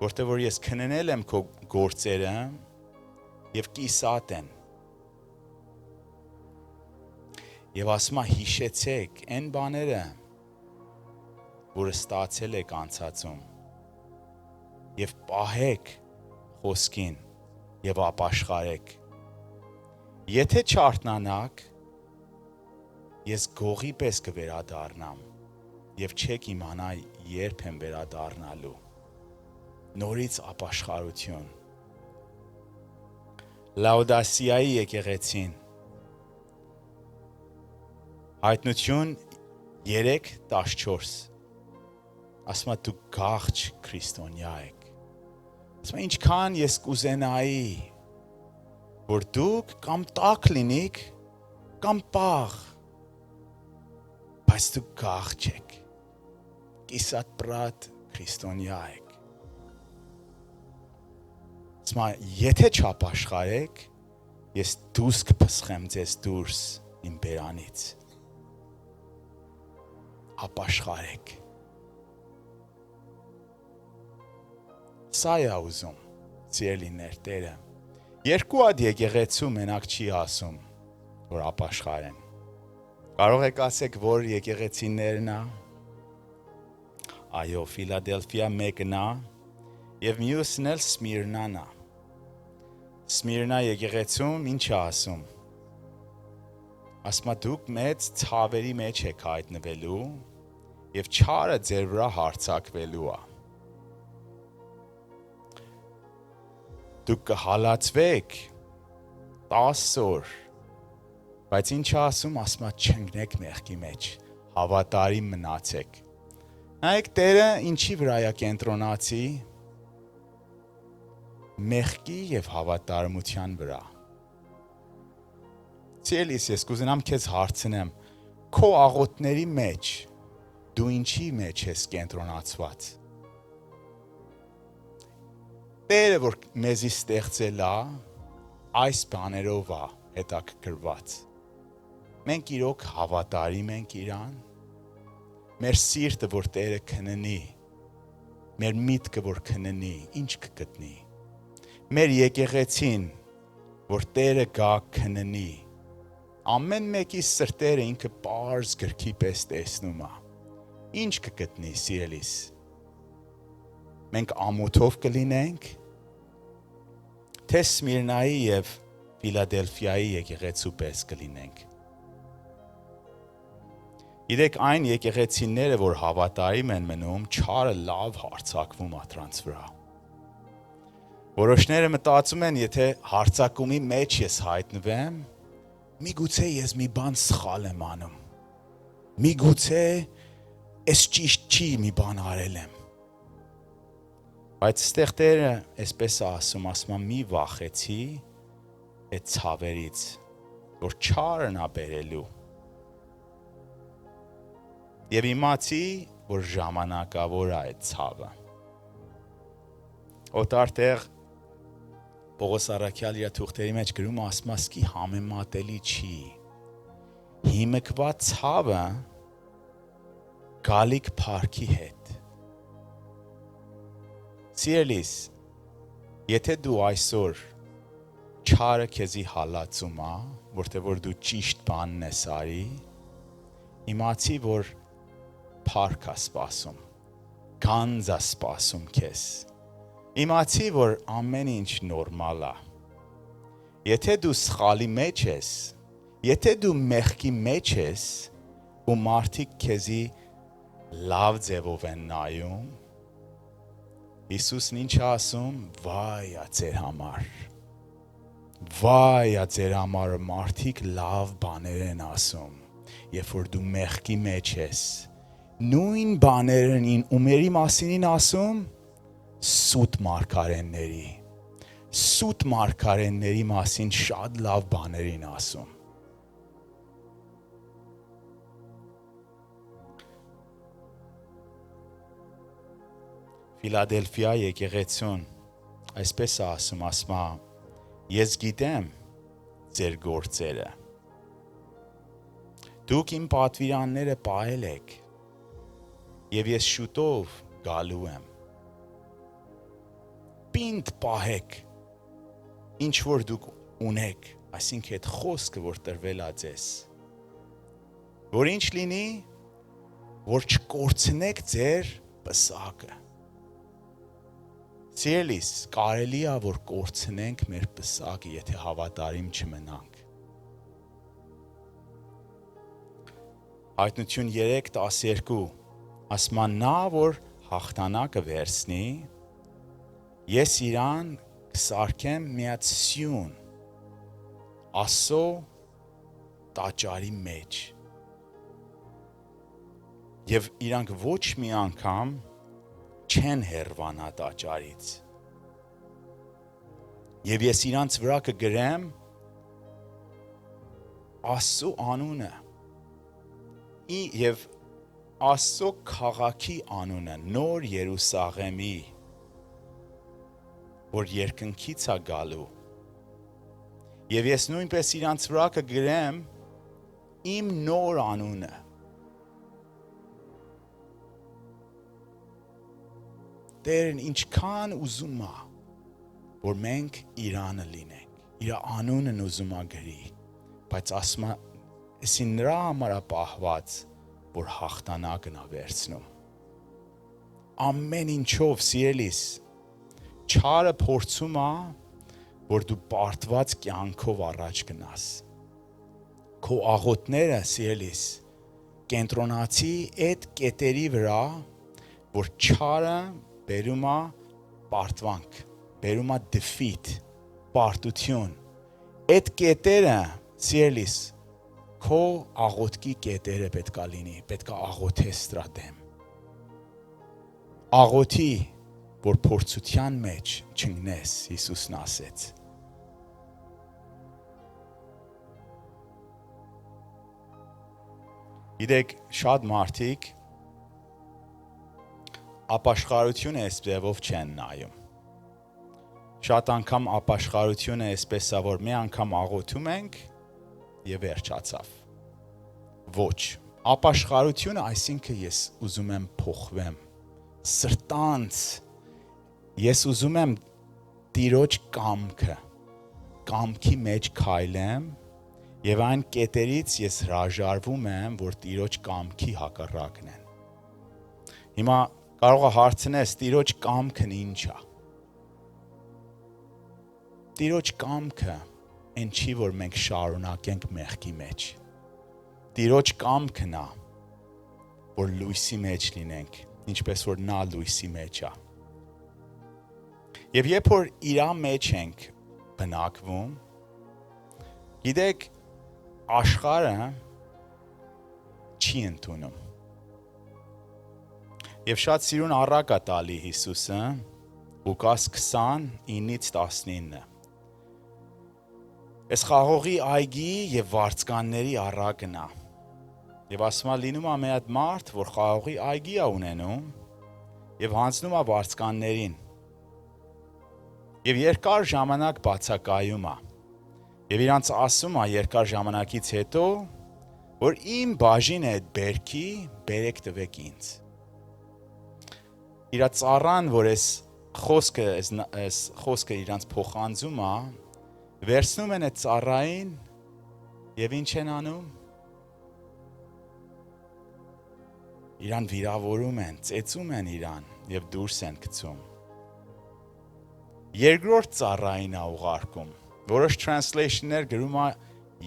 Որտեղ որ ես քննել եմ քո գործերը եւ կիսատ են։ Եվ ասում է հիշեցեք այն բաները, որը ստացել եք անցածում եւ պահեք խոսքին եւ ապաշխարեք։ Եթե չարթնանաք, ես գողի պես կվերադառնամ եւ չեք իմանա երբ եմ վերադառնալու։ Նորից ապաշխարություն։ Լաուդասիայի եկեղեցին Հայտնություն 3:14 ասում է դու գաղջ քրիստոնյա եք։ Ասում է ինչքան ես կուզենայի որ դուք կամ տաք լինիք կամ պաղ բայց դու գաղջ եք կիսատ պրատ քրիստոնյա եք։ Ասում է եթե չապաշխարեք ես դուրս կփսխեմ ձեզ դուրս իմ բերանից։ Ապաշխարեք։ Սա է ուզում սիրելիներ Տերը։ Երկու հատ եկեղեցու մենակ չի ասում, որ ապաշխարեն։ Կարող եք ասեք, որ եկեղեցիներն է, այո, Ֆիլադելֆիա մեկն է, եւ մյուսն էլ Սմիրնան է։ Սմիրնա եկեղեցում ինչ է ասում։ Ասում է դուք մեծ ցավերի մեջ եք հայտնվելու եւ չարը ձեր վրա հարձակվելու է։ Դուք կհալածվեք 10 օր, բայց ինչ ասում, ասում է չընկնեք մեղքի մեջ, հավատարիմ մնացեք։ Նայեք Տերը ինչի վրա է կենտրոնացի, մեղքի եւ հավատարմության վրա։ Ցելիս ես կուզենամ քեզ հարցնեմ, քո աղոթների մեջ դու ինչի մեջ ես կենտրոնացված։ Տերը որ մեզի ստեղծել է, այս բաներով է հետաքրքրված։ Մենք իրոք հավատարիմ ենք իրան, մեր սիրտը որ Տերը քննի, մեր միտքը որ քննի, ինչ կգտնի։ Մեր եկեղեցին որ Տերը գա քննի, ամեն մեկի սրտերը ինքը պարզ գրքի պես տեսնում է։ Ինչ կգտնի սիրելիս։ Մենք ամոթով կլինենք, թե Սմիրնայի եւ Ֆիլադելֆիայի եկեղեցու պես կլինենք։ Իրեք այն եկեղեցիները, որ հավատարիմ են մնում, չարը լավ հարձակվում է դրանց վրա։ Որոշները մտածում են, եթե հարձակումի մեջ ես հայտնվեմ, միգուցե ես մի բան սխալ եմ անում։ Միգուցե ես ճիշտ չի մի բան արել եմ։ Բայց ստեղ Տերը այսպես ասում է մի վախեցի այդ ցավերից, որ չարն է բերելու։ Եվ իմացի, որ ժամանակավոր է այդ ցավը։ Օտար Պողոս Առաքյալ իր թուղթերի մեջ գրում ասում է սկի համեմատելի չի։ Հիմքված ցավը գալիք փառքի հետ։ Սիրելիս, եթե դու այսօր չարը քեզի հալածում է, որտեղ որ դու ճիշտ բանն ես արի, իմացի, որ փառք է սպասում, գանձ է սպասում քեզ։ Իմացի, որ ամեն ինչ նորմալ է։ Եթե դու սխալի մեջ ես, եթե դու մեղքի մեջ ես, ու մարդիկ քեզի լավ ձևով են նայում, Հիսուսն ինչ ասում, վայ ա ձեր համար։ Վայ ա ձեր համար մարդիկ լավ բաներ են ասում, երբ որ դու մեղքի մեջ ես։ Նույն բաներն ումերի մասին են ասում, սուտ մարգարենների մասին շատ լավ բաներին ասում։ Ֆիլադելֆիա եկեղեցուն այսպես է ասում, ես գիտեմ ձեր գործերը։ Դուք իմ պատվիրանները պահել եք, եւ ես շուտով գալու եմ։ Պինդ պահեք, ինչ որ դուք ունեք, այսինքն այդ խոսքը, որ տրվել է ձեզ, որ ինչ լինի, որ չկորցնեք ձեր պսակը։ Սիրելիս, կարելի է որ կորցնենք մեր պսակը, եթե հավատարիմ չմնանք։ Հայտնություն 3:12 ասում նա որ հաղթանակը վերցնի, ես իրան կսարքեմ միած սյուն Աստծո տաճարի մեջ։ Եվ իրանք ոչ մի անգամ չեն հեռվանա տաճարից։ Եվ ես իրանց վրա կգրեմ Աստծո անունը եւ Աստծո քաղաքի անունը, նոր Երուսաղեմի, որ երկնքից է գալու։ Եվ ես նույնպես իրանց վրա կգրեմ իմ նոր անունը։ Տերն ինչքան ուզում է, որ մենք Իրանը լինենք, իր անունն ուզում է գրի, բայց ասում է, էսի նրա համար է պահված, որ հաղթանակն է վերցնում։ Ամեն ինչով, սիրելիս, չարը փորձում է, որ դու պարտված կյանքով առաջ գնաս։ Քո աղոթները, սիրելիս, կենտրոնացի այդ կետերի վրա, որ չարը բերում է պարտվանք, բերում է defeat, պարտություն։ Այդ կետերը, սիրելիս, քո աղոթքի կետերը պետք է լինի, պետք է աղոթես դրա դեմ։ Աղոթի, որ փորձության մեջ չընկնես, Հիսուսն ասեց։ Գիտեք, շատ մարդիկ ապաշխարությունը այսպեսով չեն նայում։ Շատ անգամ ապաշխարությունը այսպես է, որ մի անգամ աղոթում ենք եւ վերջացավ։ Ոչ, ապաշխարությունը այսինքն ես ուզում եմ փոխվեմ, սրտանց, ես ուզում եմ Տիրոջ կամքի մեջ քայլեմ եւ այն կետերից ես հրաժարվում եմ, որ Տիրոջ կամքի հակառակն են։ Հիմա կարող է հարցնես, Տիրոջ կամքն ինչ է։ Տիրոջ կամքը այն չի, որ մենք շարունակենք մեղքի մեջ։ Տիրոջ կամքն է, որ լույսի մեջ լինենք, ինչպես որ նա լույսի մեջ է։ Եվ երբ որ իրա մեջ ենք բնակվում, գիտեք, աշխարհը չի ընդունում։ Եվ շատ սիրուն առակ է տալի Հիսուսը, Ղուկաս 29:19։ Այս խաղողի այգի եւ վարձկանների առակն է։ Եվ ասում է լինում է մի հատ մարդ, որ խաղողի այգի է ունենում եւ հանձնում է վարձկաններին։ Եվ երկար ժամանակ բացակայում է։ Եվ իրանց ասում է երկար ժամանակից հետո, որ իմ բաժինը այդ բերքի բերեք տվեք ինձ։ Իրա ծառան, որ այս խոսքը իրանց փոխանցում է, վերցնում են այդ ծառային եւ ինչ են անում։ Իրան վիրավորում են, ծեծում են իրան եւ դուրս են գցում։ Երկրորդ ծառային է ուղարկում, որոշ translation-ներ գրում է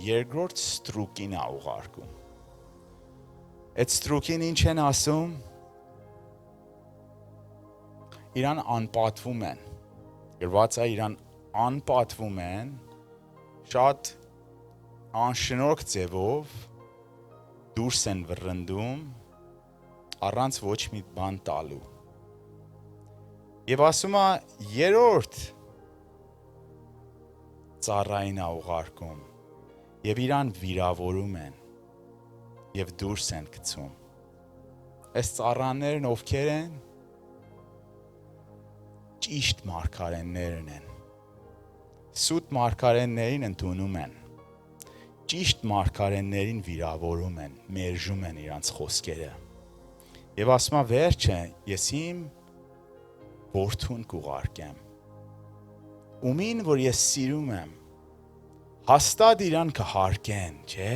երկրորդ ստրուկին է ուղարկում։ Այդ ստրուկին ինչ են ասում։ Իրան անպատվում են, գրված է իրան անպատվում են, շատ անշնորհք ձևով դուրս են վռնդում, առանց ոչ մի բան տալու։ Եվ ասում է երրորդ ծառային է ուղարկում, եւ իրան վիրավորում են, եւ դուրս են գցում։ Այս ծառաներն ովքեր են։ Ճիշտ մարգարեներն են։ Սուտ մարգարեներին ընդունում են։ Ճիշտ մարգարեներին վիրավորում են, մերժում են իրանց խոսքերը։ Եվ ասում է վերջը, ես իմ որդուն կուղարկեմ։ Ումին, որ ես սիրում եմ, հաստատ իրան կհարգեն, չէ՞։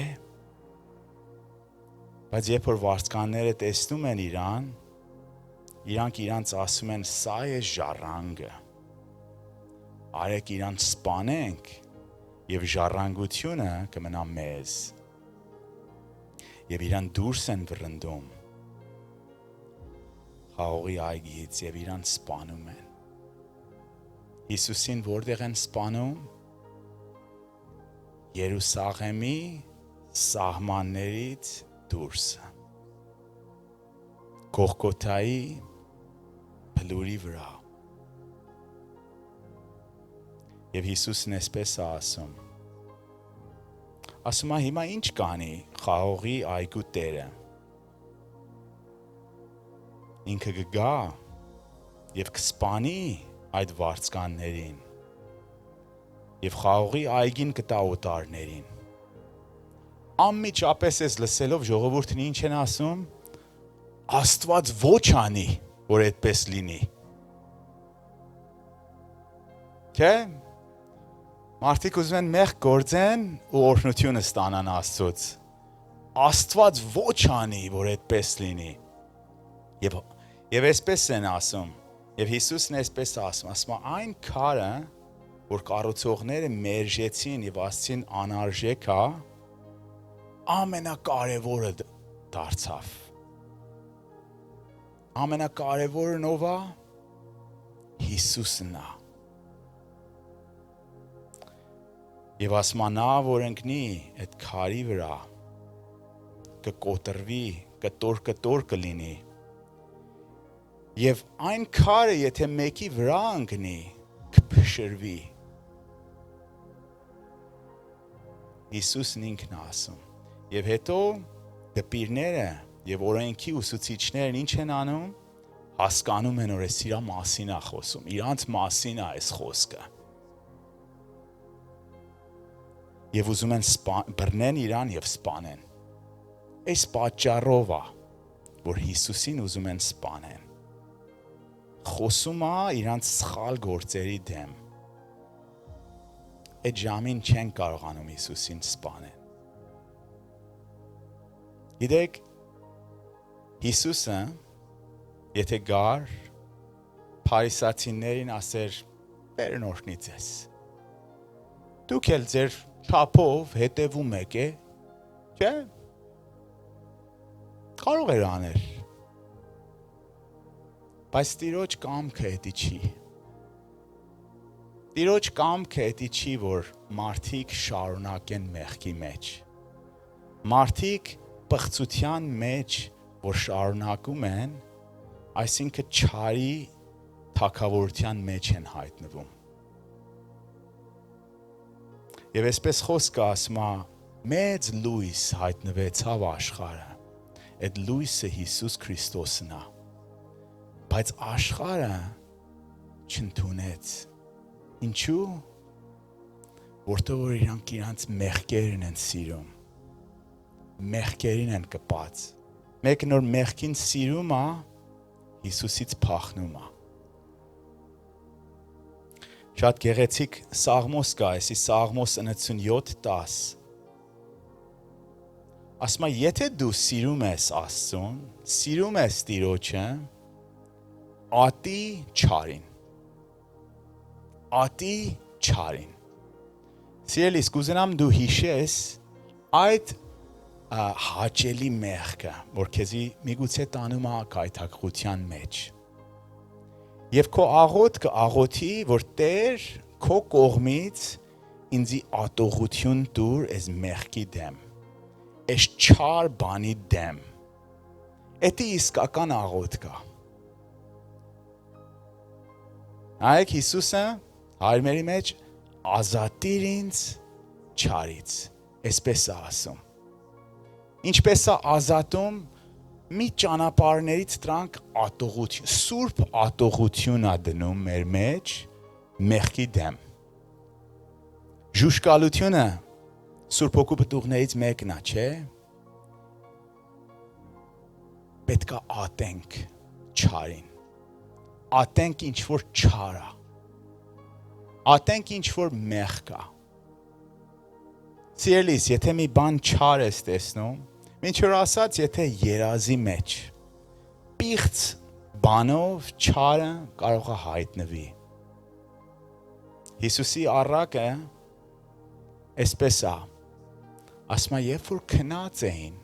Բայց երբ որ վարձկանները տեսնում են իրան, իրանք իրանց ասում են, սա է ժառանգը։ Արեք իրան սպանենք եւ ժառանգությունը կմնա մեզ։ Եվ իրան դուրս են վռնդում խաղողի այգից եւ իրան սպանում են։ Հիսուսին որտեղ են սպանում։ Երուսաղեմի սահմաններից դուրսը։ Գողգոթայի փլուրի վրա։ Եվ Հիսուսն էսպես է ասում։ Ասում է հիմա ինչ կանի խաղողի այգու տերը։ Ինքը կգա եւ կսպանի այդ վարձկաններին եւ խաղողի այգին կտա օտարներին։ Անմիջապես ես լսելով ժողովուրդն ինչ են ասում, Աստված ոչ անի, որ այդպես լինի։ Չէ՞։ Մարդիկ ուզում են մեղք գործեն ու օրհնությունը ստանան Աստծուց։ Աստված ոչ անի, որ այդպես լինի։ Եվ այսպես են ասում, եւ Հիսուսն այսպես ասում, այն քարը, որ կառուցողները մերժեցին եւ ասցին անարժեք է, ամենակարևորը դարձավ։ Ամենակարևորն ով է։ Հիսուսն է։ Եվ ասում նա, որ ընկնի այդ քարի վրա, կկոտրվի, կտոր կլինի։ Եվ այն քարը, եթե մեկի վրա ընկնի, կփշրվի։ Հիսուսն ինքն է ասում։ Եվ հետո դպիրները եւ օրենքի ուսուցիչներն ինչ են անում։ Հասկանում են, որ սրա մասին է խոսում։ Իրանց մասին է այս խոսքը։ Եվ ուզում են բռնեն իրան եւ սպանեն։ Այս պատճառով է, որ Հիսուսին ուզում են սպանեն։ Խոսում է իրանց սխալ գործերի դեմ։ Այդ ժամին չեն կարողանում Հիսուսին սպանեն։ Գիտեք, Հիսուսը, եթե գար, փարիսացիներին ասեր, «Բերն օրհնի ձեզ»։ Դուք էլ ձեր չափով հետևում եք, չէ՞։ Կարող էր անել։ Բայց Տիրոջ կամքը էդի չի։ Տիրոջ կամքը էդի չի, որ մարդիկ շարունակեն մեղքի մեջ։ Մարդիկ պղծության մեջ, որ շարունակում են, այսինքն չարի թագավորության մեջ են հայտնվում։ Եվ այսպես խոսքը ասում է, մեծ լույս հայտնվեցավ աշխարհը։ Այդ լույսը Հիսուս Քրիստոսն է։ Բայց աշխարհը չընդունեց։ Ինչու՞։ Որտեղ որ իրանք իրանց մեղքերն են սիրում։ Մեղքերին են կպած։ Մեկը նոր մեղքին սիրում է, Հիսուսից փախնում է։ Շատ գեղեցիկ Սաղմոս կա, այսի Սաղմոս 97:10։ Ասում է, եթե դու սիրում ես Աստծուն, սիրում ես Տիրոջը, ատի չարին։ Ատի չարին։ Սիրելիս, կուզենամ դու հիշես այդ հաճելի մեղքը, որ քեզի միգուցե տանում է կայթակղության մեջ։ Եվ քո աղոթքը աղոթի, որ Տեր քո կողմից ինձի ատողություն տուր այս մեղքի դեմ, այս չար բանի դեմ։ Էդի իսկական աղոթք է։ Այք Հիսուսը հայրմերի մեջ ազատիր ինձ չարից, այսպես է ասում։ Ինչպես է ազատում, մի ճանապարհներից դրանք ատողություն, սուրբ ատողություն է դնում մեր մեջ մեղքի դեմ։ Ժուշկալությունը Սուրբ Հոգու պտուղներից մեկն է, չէ՞։ Պետք է ատենք չարին։ Ատենք ինչ որ չար է։ Ատենք ինչ որ մեղք է։ Սիրելիս, եթե մի բան չար ես տեսնում, ինչ որ ասած, եթե երազի մեջ պիղծ բանով չարը կարող է հայտնվի։ Հիսուսի առակը այսպես է, ասում է, երբ որ քնած էին,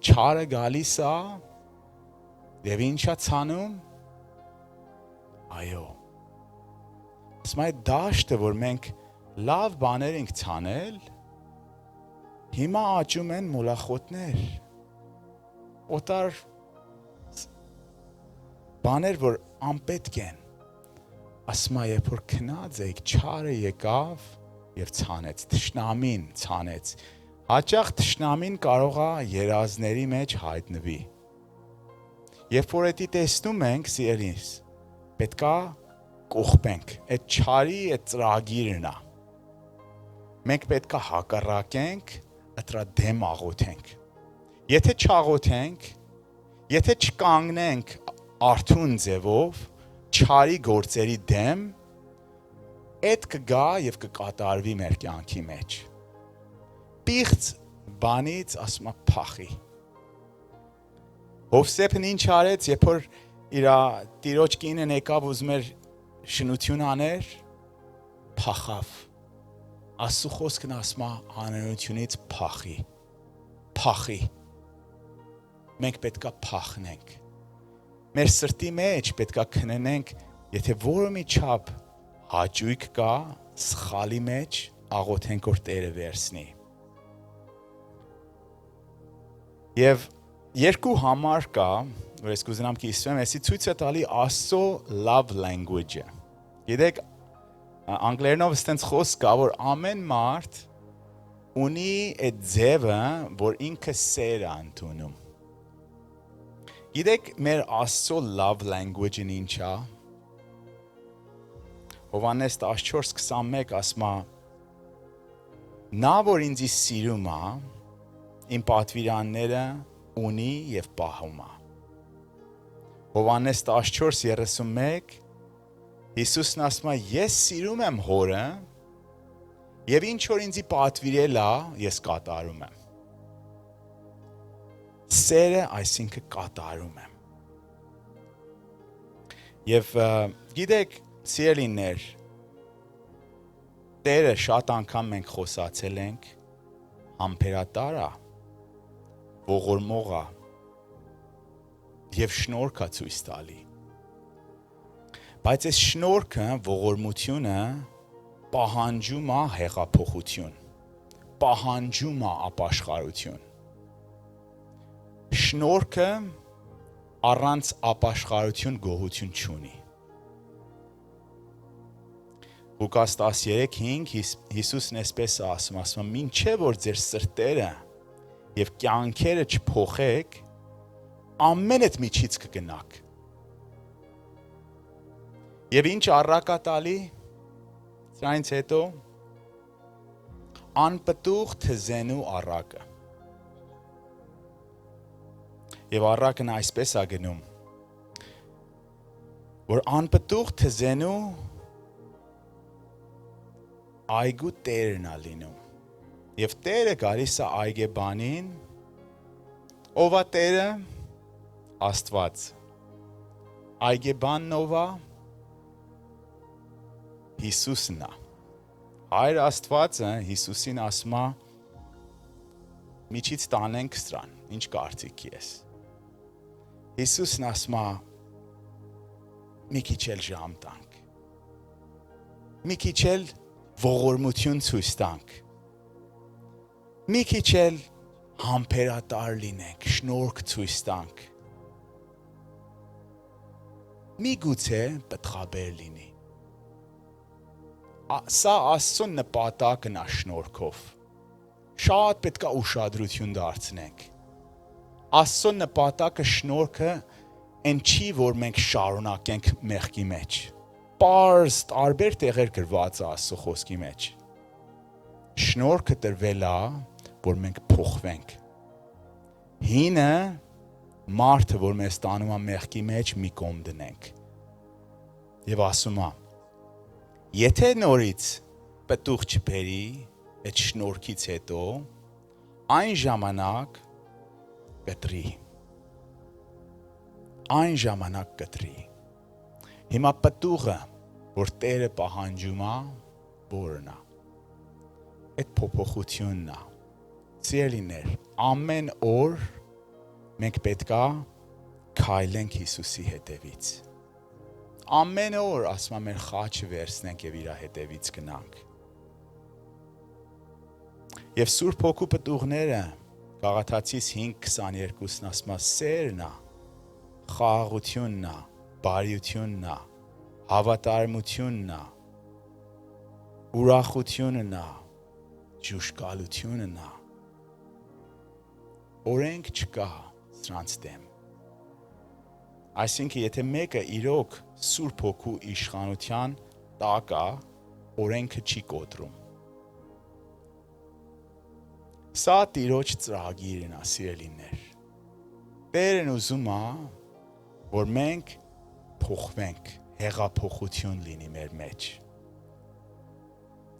չարը գալիս է, եւ ինչա ցանում, այո, ասում է, դաշտը, որ մենք լավ բաներ ենք ցանել, հիմա աճում են մոլախոտներ, օտար բաներ, որ անպետք են, ասում է, երբ որ քնած եք, չարը եկավ եւ ցանեց, թշնամին ցանեց, հաճախ թշնամին կարող է երազների մեջ հայտնվի, երբ որ էդի տեսնում ենք, սիրելիս, պետքա կողպենք, այդ չարի այդ ծրագիրն է, մենք պետքա հակառակենք, դրա դեմ աղոթենք, եթե չաղոթենք, եթե չկանգնենք արթուն ձևով, չարի գործերի դեմ, այդ կգա եւ կկատարվի մեր կյանքի մեջ։ Պիղծ բանից ասում է փախի։ Հովսեփն ինչ արեց, երբ որ իր տիրոջ կինն եկավ ուզում էր շնություն աներ, փախավ։ Աստծո խոսքն ասում է անօրենությունից փախի։ Փախի։ Մենք պետքա փախնենք։ Մեր սրտի մեջ պետքա քննենք, եթե որը մի չափ հաճույք կա, սխալի մեջ աղոթենք, որ Տերը վերցնի։ Եվ երկու համար կա, որ ես կուզենամ կիսվեմ, եսի ցույց է տալի Աստծո love language-ը։ Գիտեք, անգլերենով ստենց խոսք կա, որ ամեն մարդ ունի այդ ձևը, որ ինքը սեր է ընդունում։ Գիտեք, մեր Աստծո love language-ն ինչ է։ Հովհաննես 14:21 ասում է. Նա, որ ինձի սիրում է, իմ պատվիրանները ունի եւ պահում է։ Հովհաննես 14:31 Հիսուսն ասում է. Ես սիրում եմ Հորը եւ ինչ որ ինձի պատվիրել է, ես կատարում եմ։ Սերը այսինքն կատարում եմ։ Եվ գիտեք, սիրելիներ, Տերը շատ անգամ մենք խոսացել ենք, համբերատար է, ողորմող է եւ շնորհք է ցույց տալի։ Բայց այս շնորհքը, ողորմությունը պահանջում է հեղափոխություն, պահանջում է ապաշխարություն։ Շնորհքը առանց ապաշխարություն գոհություն չունի։ Ղուկաս 13:5 Հիսուսն այսպես է ասում, մինչև որ ձեր սրտերը եւ կյանքերը չփոխեք, ամեն այդ միջից կգնաք։ Եվ ինչ առակա տալի, սրանից հետո անպտուղ թզենու առակը։ Եվ առակն այսպես է գնում, որ անպտուղ թզենու այգու տերն է լինում։ Եվ Տերը գալիս է այգեբանին, ով է Տերը, Աստված։ Այգեբանն ով է, Հիսուսն է։ Հայր Աստվածը Հիսուսին ասում է, միջից տանենք սրան, ինչ կարծիք ես։ Հիսուսն ասում է, մի քիչ էլ ժամ տանք։ Մի քիչ էլ ողորմություն ցույց տանք։ Մի քիչ էլ համբերատար լինենք, շնորհք ցույց տանք։ Միգուցե պտղաբեր լինի։ Սա Աստծո նպատակն է շնորհքով։ Շատ պետք է ուշադրություն դարձնենք։ Աստծո նպատակը շնորհքը այն չի, որ մենք շարունակենք մեղքի մեջ։ Պարզ տարբեր տեղեր գրված է Աստծո խոսքի մեջ։ Շնորհքը տրվել է, որ մենք փոխվենք։ Հինը մարդը, որ մեզ տանում է մեղքի մեջ, մի կողմ դնենք։ Եվ ասում է, եթե նորից պտուղ չբերի, այդ շնորհքից հետո, այն ժամանակ կտրի։ Այն ժամանակ կտրի։ Հիմա պտուղը որ Տերը պահանջում է, որն է։ Այդ փոփոխությունն է։ Սիրելիներ, ամեն օր մենք պետք է քայլենք Հիսուսի հետևից։ Ամեն օր ասում եմ մեր խաչը վերցնենք եւ իր հետևից գնանք։ Եվ Սուրբ Հոգու պտուղները Գաղաթացիս 5:22-ն ասում է սերն է, խաղաղությունն է, բարիությունն է, հավատարմությունն է, ուրախությունն է, ջուշկալությունն է։ Օրենք չկա սրանց դեմ։ Այսինքն եթե մեկը իրոք Սուրբ Հոգու իշխանության տակ է, օրենքը չի կոտրում։ Սա Տիրոջ ծրագիրն է, սիրելիներ։ Տերն ուզում է, որ մենք փոխվենք, հեղափոխություն լինի մեր մեջ։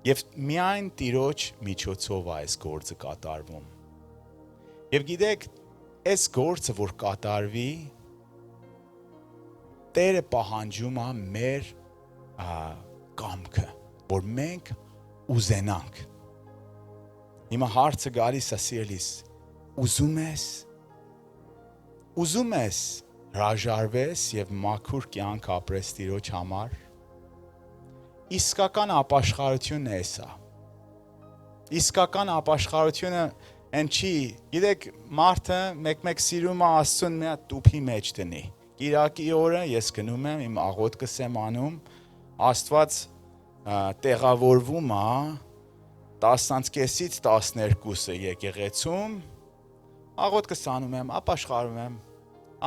Եվ միայն Տիրոջ միջոցով է այս գործը կատարվում։ Եվ գիտեք, այս գործը, որ կատարվի, Տերը պահանջում է մեր կամքը, որ մենք ուզենանք։ Հիմա հարցը գալիս է սիրելիս, ուզում ես հրաժարվես եւ մաքուր կյանք ապրես Տիրոջ համար։ Իսկական ապաշխարությունն է սա։ Իսկական ապաշխարությունը այն չի, գիտեք, մարդը մեկ սիրում է Աստծուն մի հատ տուփի մեջ դնի։ Կիրակի օրը ես գնում եմ իմ աղոթքս եմ անում, Աստված տեղավորվում է 10:30-ից 12-ը եկեղեցում, աղոթքս անում եմ, ապաշխարում եմ,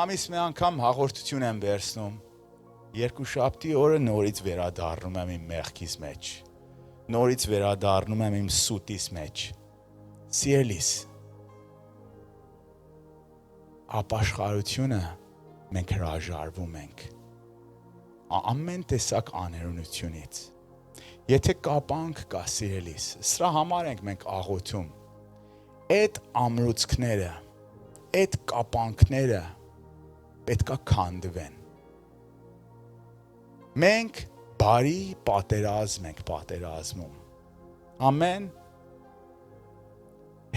ամիս մի անգամ հաղորդություն եմ վերցնում, երկուշաբթի օրը նորից վերադառնում եմ իմ մեղքիս մեջ, նորից վերադառնում եմ իմ սուտիս մեջ, սիրելիս, ապաշխարությունը մենք հրաժարվում ենք, ամեն տեսակ աներունությունից, Եթե կապանք կա սիրելիս, սրա համար ենք մենք աղոթում, այդ ամրուցքները, այդ կապանքները պետք է քանդվեն։ Մենք բարի պատերազմ ենք պատերազմում։ Ամեն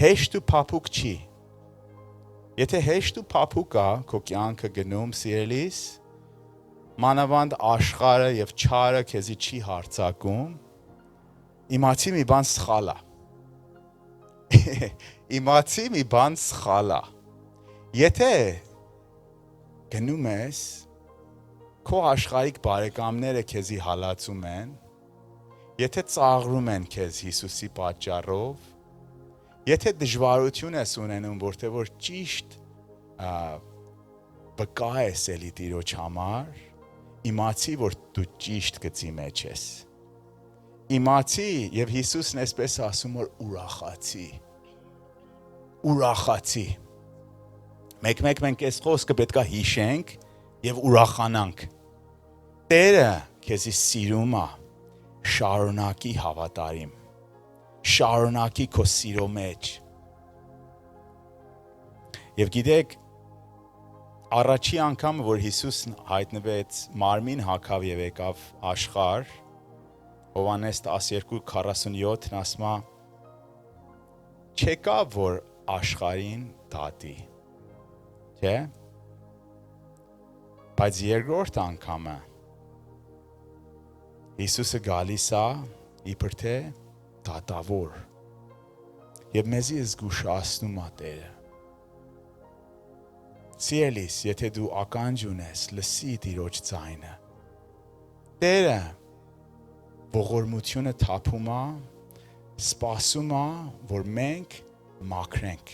հեշտ ու փափուկ չի։ Եթե հեշտ ու փափուկ է քո կյանքը գնում սիրելիս, մանավանդ աշխարհը եւ չարը քեզի չի հարցակում, իմացի մի բան սխալ է։ Իմացի մի բան սխալ է։ Եթե գնում ես, քո աշխարհիկ բարեկամները քեզի հալածում են, եթե ծաղրում են քեզ Հիսուսի պատճառով, եթե դժվարություն ես ունենում, որտեղ որ ճիշտ վկա ես էլի Տիրոջ համար, իմացի, որ դու ճիշտ գծի մեջ ես։ Իմացի եւ Հիսուսն այսպես ասում որ ուրախացի։ Մեկ մենք այս խոսքը պետք է հիշենք եւ ուրախանանք։ Տերը քեզի սիրում է, շարունակի հավատարիմ, շարունակի քո սիրո մեջ։ Եվ գիտեք, առաջի անգամը, որ Հիսուսն հայտնվեց մարմին հագավ եւ եկավ աշխարհ, Հովհաննես 12:47-ն ասում է, չեկավ որ աշխարհին դատի, չէ՞։ Բայց երկրորդ անգամը Հիսուսը գալիս է իբր թե դատավոր եւ մեզի զգուշացնում է Տերը։ Սիրելիս, եթե դու ականջ ունես, լսի Տիրոջ ձայնը։ Տերը ողորմությունը թափում է, սպասում է, որ մենք մաքրենք։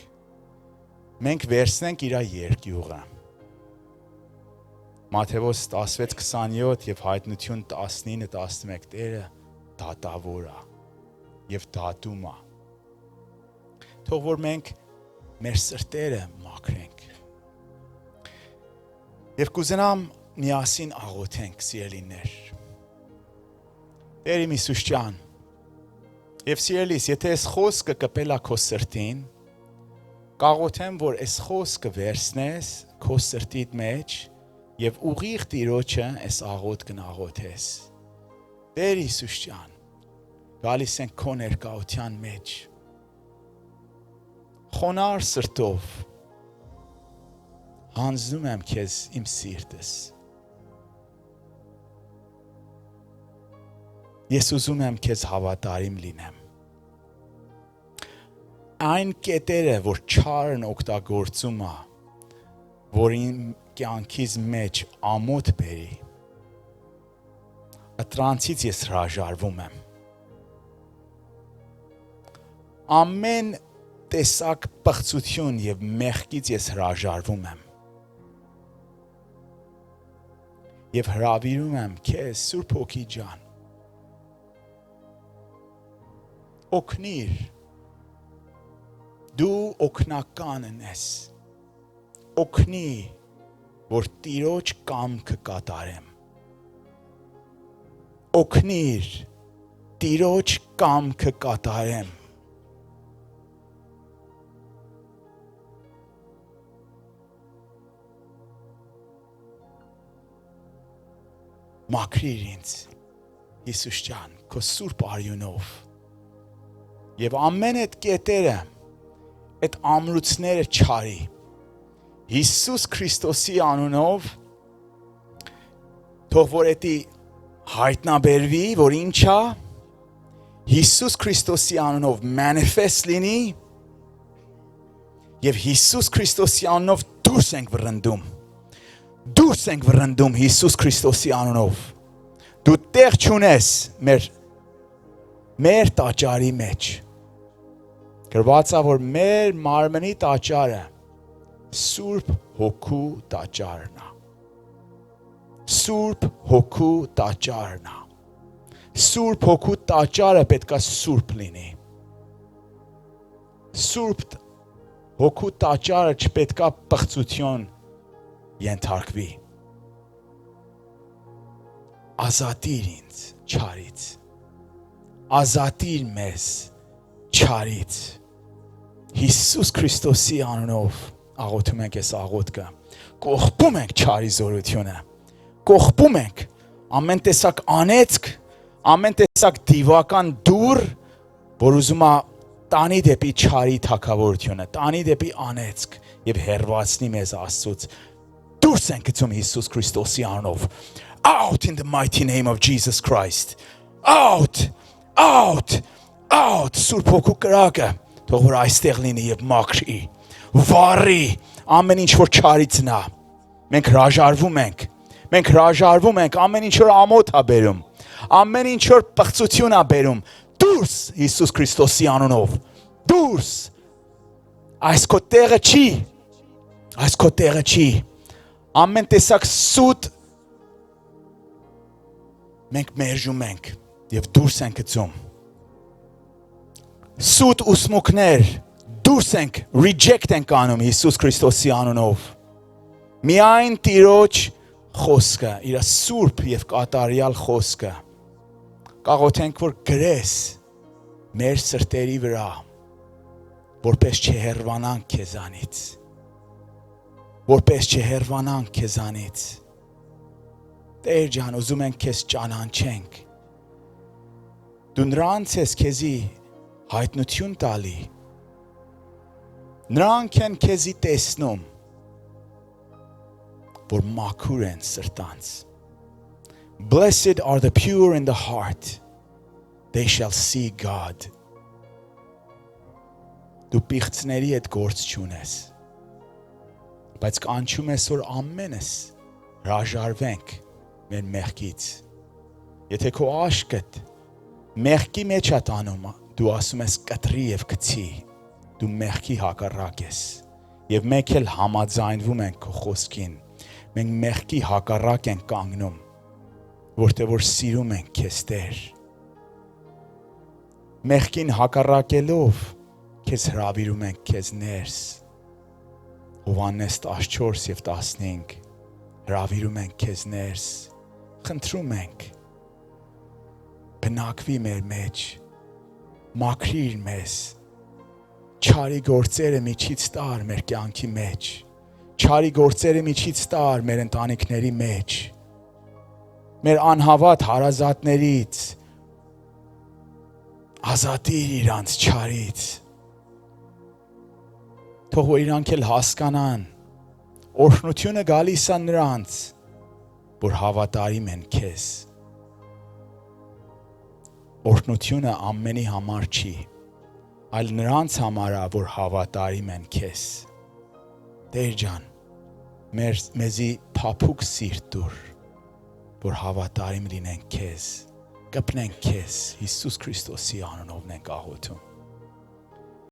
Մենք վերցնենք իր երկյուղը։ Մատթեոս 16:27 եւ Հայտնություն 19:11 Տերը դատավոր է եւ դատում է։ Թող որ մենք մեր սրտերը մաքրենք։ Եվ կուզենամ միասին աղոթենք, սիրելիներ։ Տեր իմ Հիսուս ջան, եւ սիրելիս, եթե այս խոսքը կպել է քո սրտին, կաղոթեմ, որ այս խոսքը վերցնես քո սրտիդ մեջ եւ ուղիղ Տիրոջը այս աղոթքն աղոթես։ Բեր Հիսուս ջան, գալիս ենք քո ներկայության մեջ։ Խոնար սրտով հանձնում եմ քեզ իմ սիրտս։ Ես ուզում եմ քեզ հավատարիմ լինեմ։ Այն կետերը, որ չարն օգտագործում է, որ իմ կյանքիս մեջ ամոթ բերի, ըտրանցից ես հրաժարվում եմ։ Ամեն տեսակ պղծություն եւ մեղքից ես հրաժարվում եմ։ Եվ հրավիրում եմ քեզ Սուրբ Հոգի ջան։ Օգնիր, դու օգնականն ես, օգնի, որ Տիրոջ կամքը կատարեմ, օգնիր, Տիրոջ կամքը կատարեմ, մաքրիր ինձ, Հիսուս ջան, քո սուրբ արյունով, եւ ամեն այդ կետերը, այդ ամրոցները չարի, Հիսուս Քրիստոսի անունով, թող որ էդի հայտնաբերվի, որ ինչա, Հիսուս Քրիստոսի անունով manifest լինի, եւ Հիսուս Քրիստոսի անունով դուրս ենք վռնդում, դուրս ենք վռնդում Հիսուս Քրիստոսի անունով, դու տեղ չունես մեր տաճարի մեջ, գրված է, որ մեր մարմնի տաճարը Սուրբ Հոգու տաճարն է, Սուրբ Հոգու տաճարն է, Սուրբ Հոգու տաճարը պետք է սուրբ լինի, Սուրբ Հոգու տաճարը չպետք է պղծություն ենթարկվի, ազատիր ինձ չարից, ազատիր մեզ չարից, Հիսուս Քրիստոսի անունով աղոթում ենք այս աղոթքը, կողպում ենք չարի զորությունը, կողպում ենք ամեն տեսակ անեծք, ամեն տեսակ դիվական դուռ, որ ուզում է տանի դեպի չարի թագավորությունը, տանի դեպի անեծք եւ հերվածնի մեզ Աստծուց, դուրս ենք գցում Հիսուս Քրիստոսի անունով, out in the mighty name of Jesus Christ, out, out, out, Սուրբ Հոգու կրակը, թող որ այստեղ լինի եւ մաքրի, վառի, ամեն ինչ որ չարից նա, մենք հրաժարվում ենք, ամեն ինչ որ ամոթ է բերում, ամեն ինչ որ պղծություն է բերում, դուրս Հիսուս Քրիստոսի անունով, դուրս, այս քո տեղը չի, ամեն տեսակ սուտ մենք մերժում ենք եւ դուրս ենք գցում, սուտ ուսմուքներ դուրս ենք, reject ենք անում Հիսուս Քրիստոսի անունով, միայն Տիրոջ խոսքը, իր սուրբ եւ կատարյալ խոսքը, կաղոթենք, որ գրես մեր սրտերի վրա, որպես չհեռվանանք քեզանից, Տեր ջան, ուզում ենք քեզ ճանաչենք, դու նրանց ես քեզի հայտնություն տալի, նրանք են քեզի տեսնում, որ մաքուր են սրտանց. Blessed are the pure in the heart, they shall see God. Դու պիղծների հետ գործ չունես, բայց կանչում ես, որ ամենս հրաժարվենք մեր մեղքից. Եթե քո աշկդ մեղքի մեջ է տանում, դու ասում ես կտրի եւ գցի, դու մեղքի հակառակ ես, եւ մենք էլ համաձայնվում ենք քո խոսքին, մենք մեղքի հակառակ ենք կանգնում, որտեղ որ սիրում ենք քեզ Տեր, մեղքին հակառակելով քեզ հրավիրում ենք քեզ ներս, Հովհաննես 14 եւ 15 հրավիրում ենք քեզ ներս, խնդրում ենք, բնակվի մեր մեջ, մաքրիր մեզ, չարի գործերը միջից տար մեր կյանքի մեջ, չարի գործերը միջից տար մեր ընտանիքների մեջ, Մեր անհավատ հարազատներից ազատիր իրանց չարից։ Թող որ իրանք էլ հասկանան, օրհնությունը գալիս է նրանց, որ հավատարիմ են քեզ։ Օրհնությունը ամենի համար չի, այլ նրանց համար է, որ հավատարիմ են քեզ։ Տեր ջան, մեզի փափուկ սիրտ տուր, որ հավատարիմ լինենք քեզ, կպնենք քեզ, Հիսուս Քրիստոսի անունով ենք աղոթում։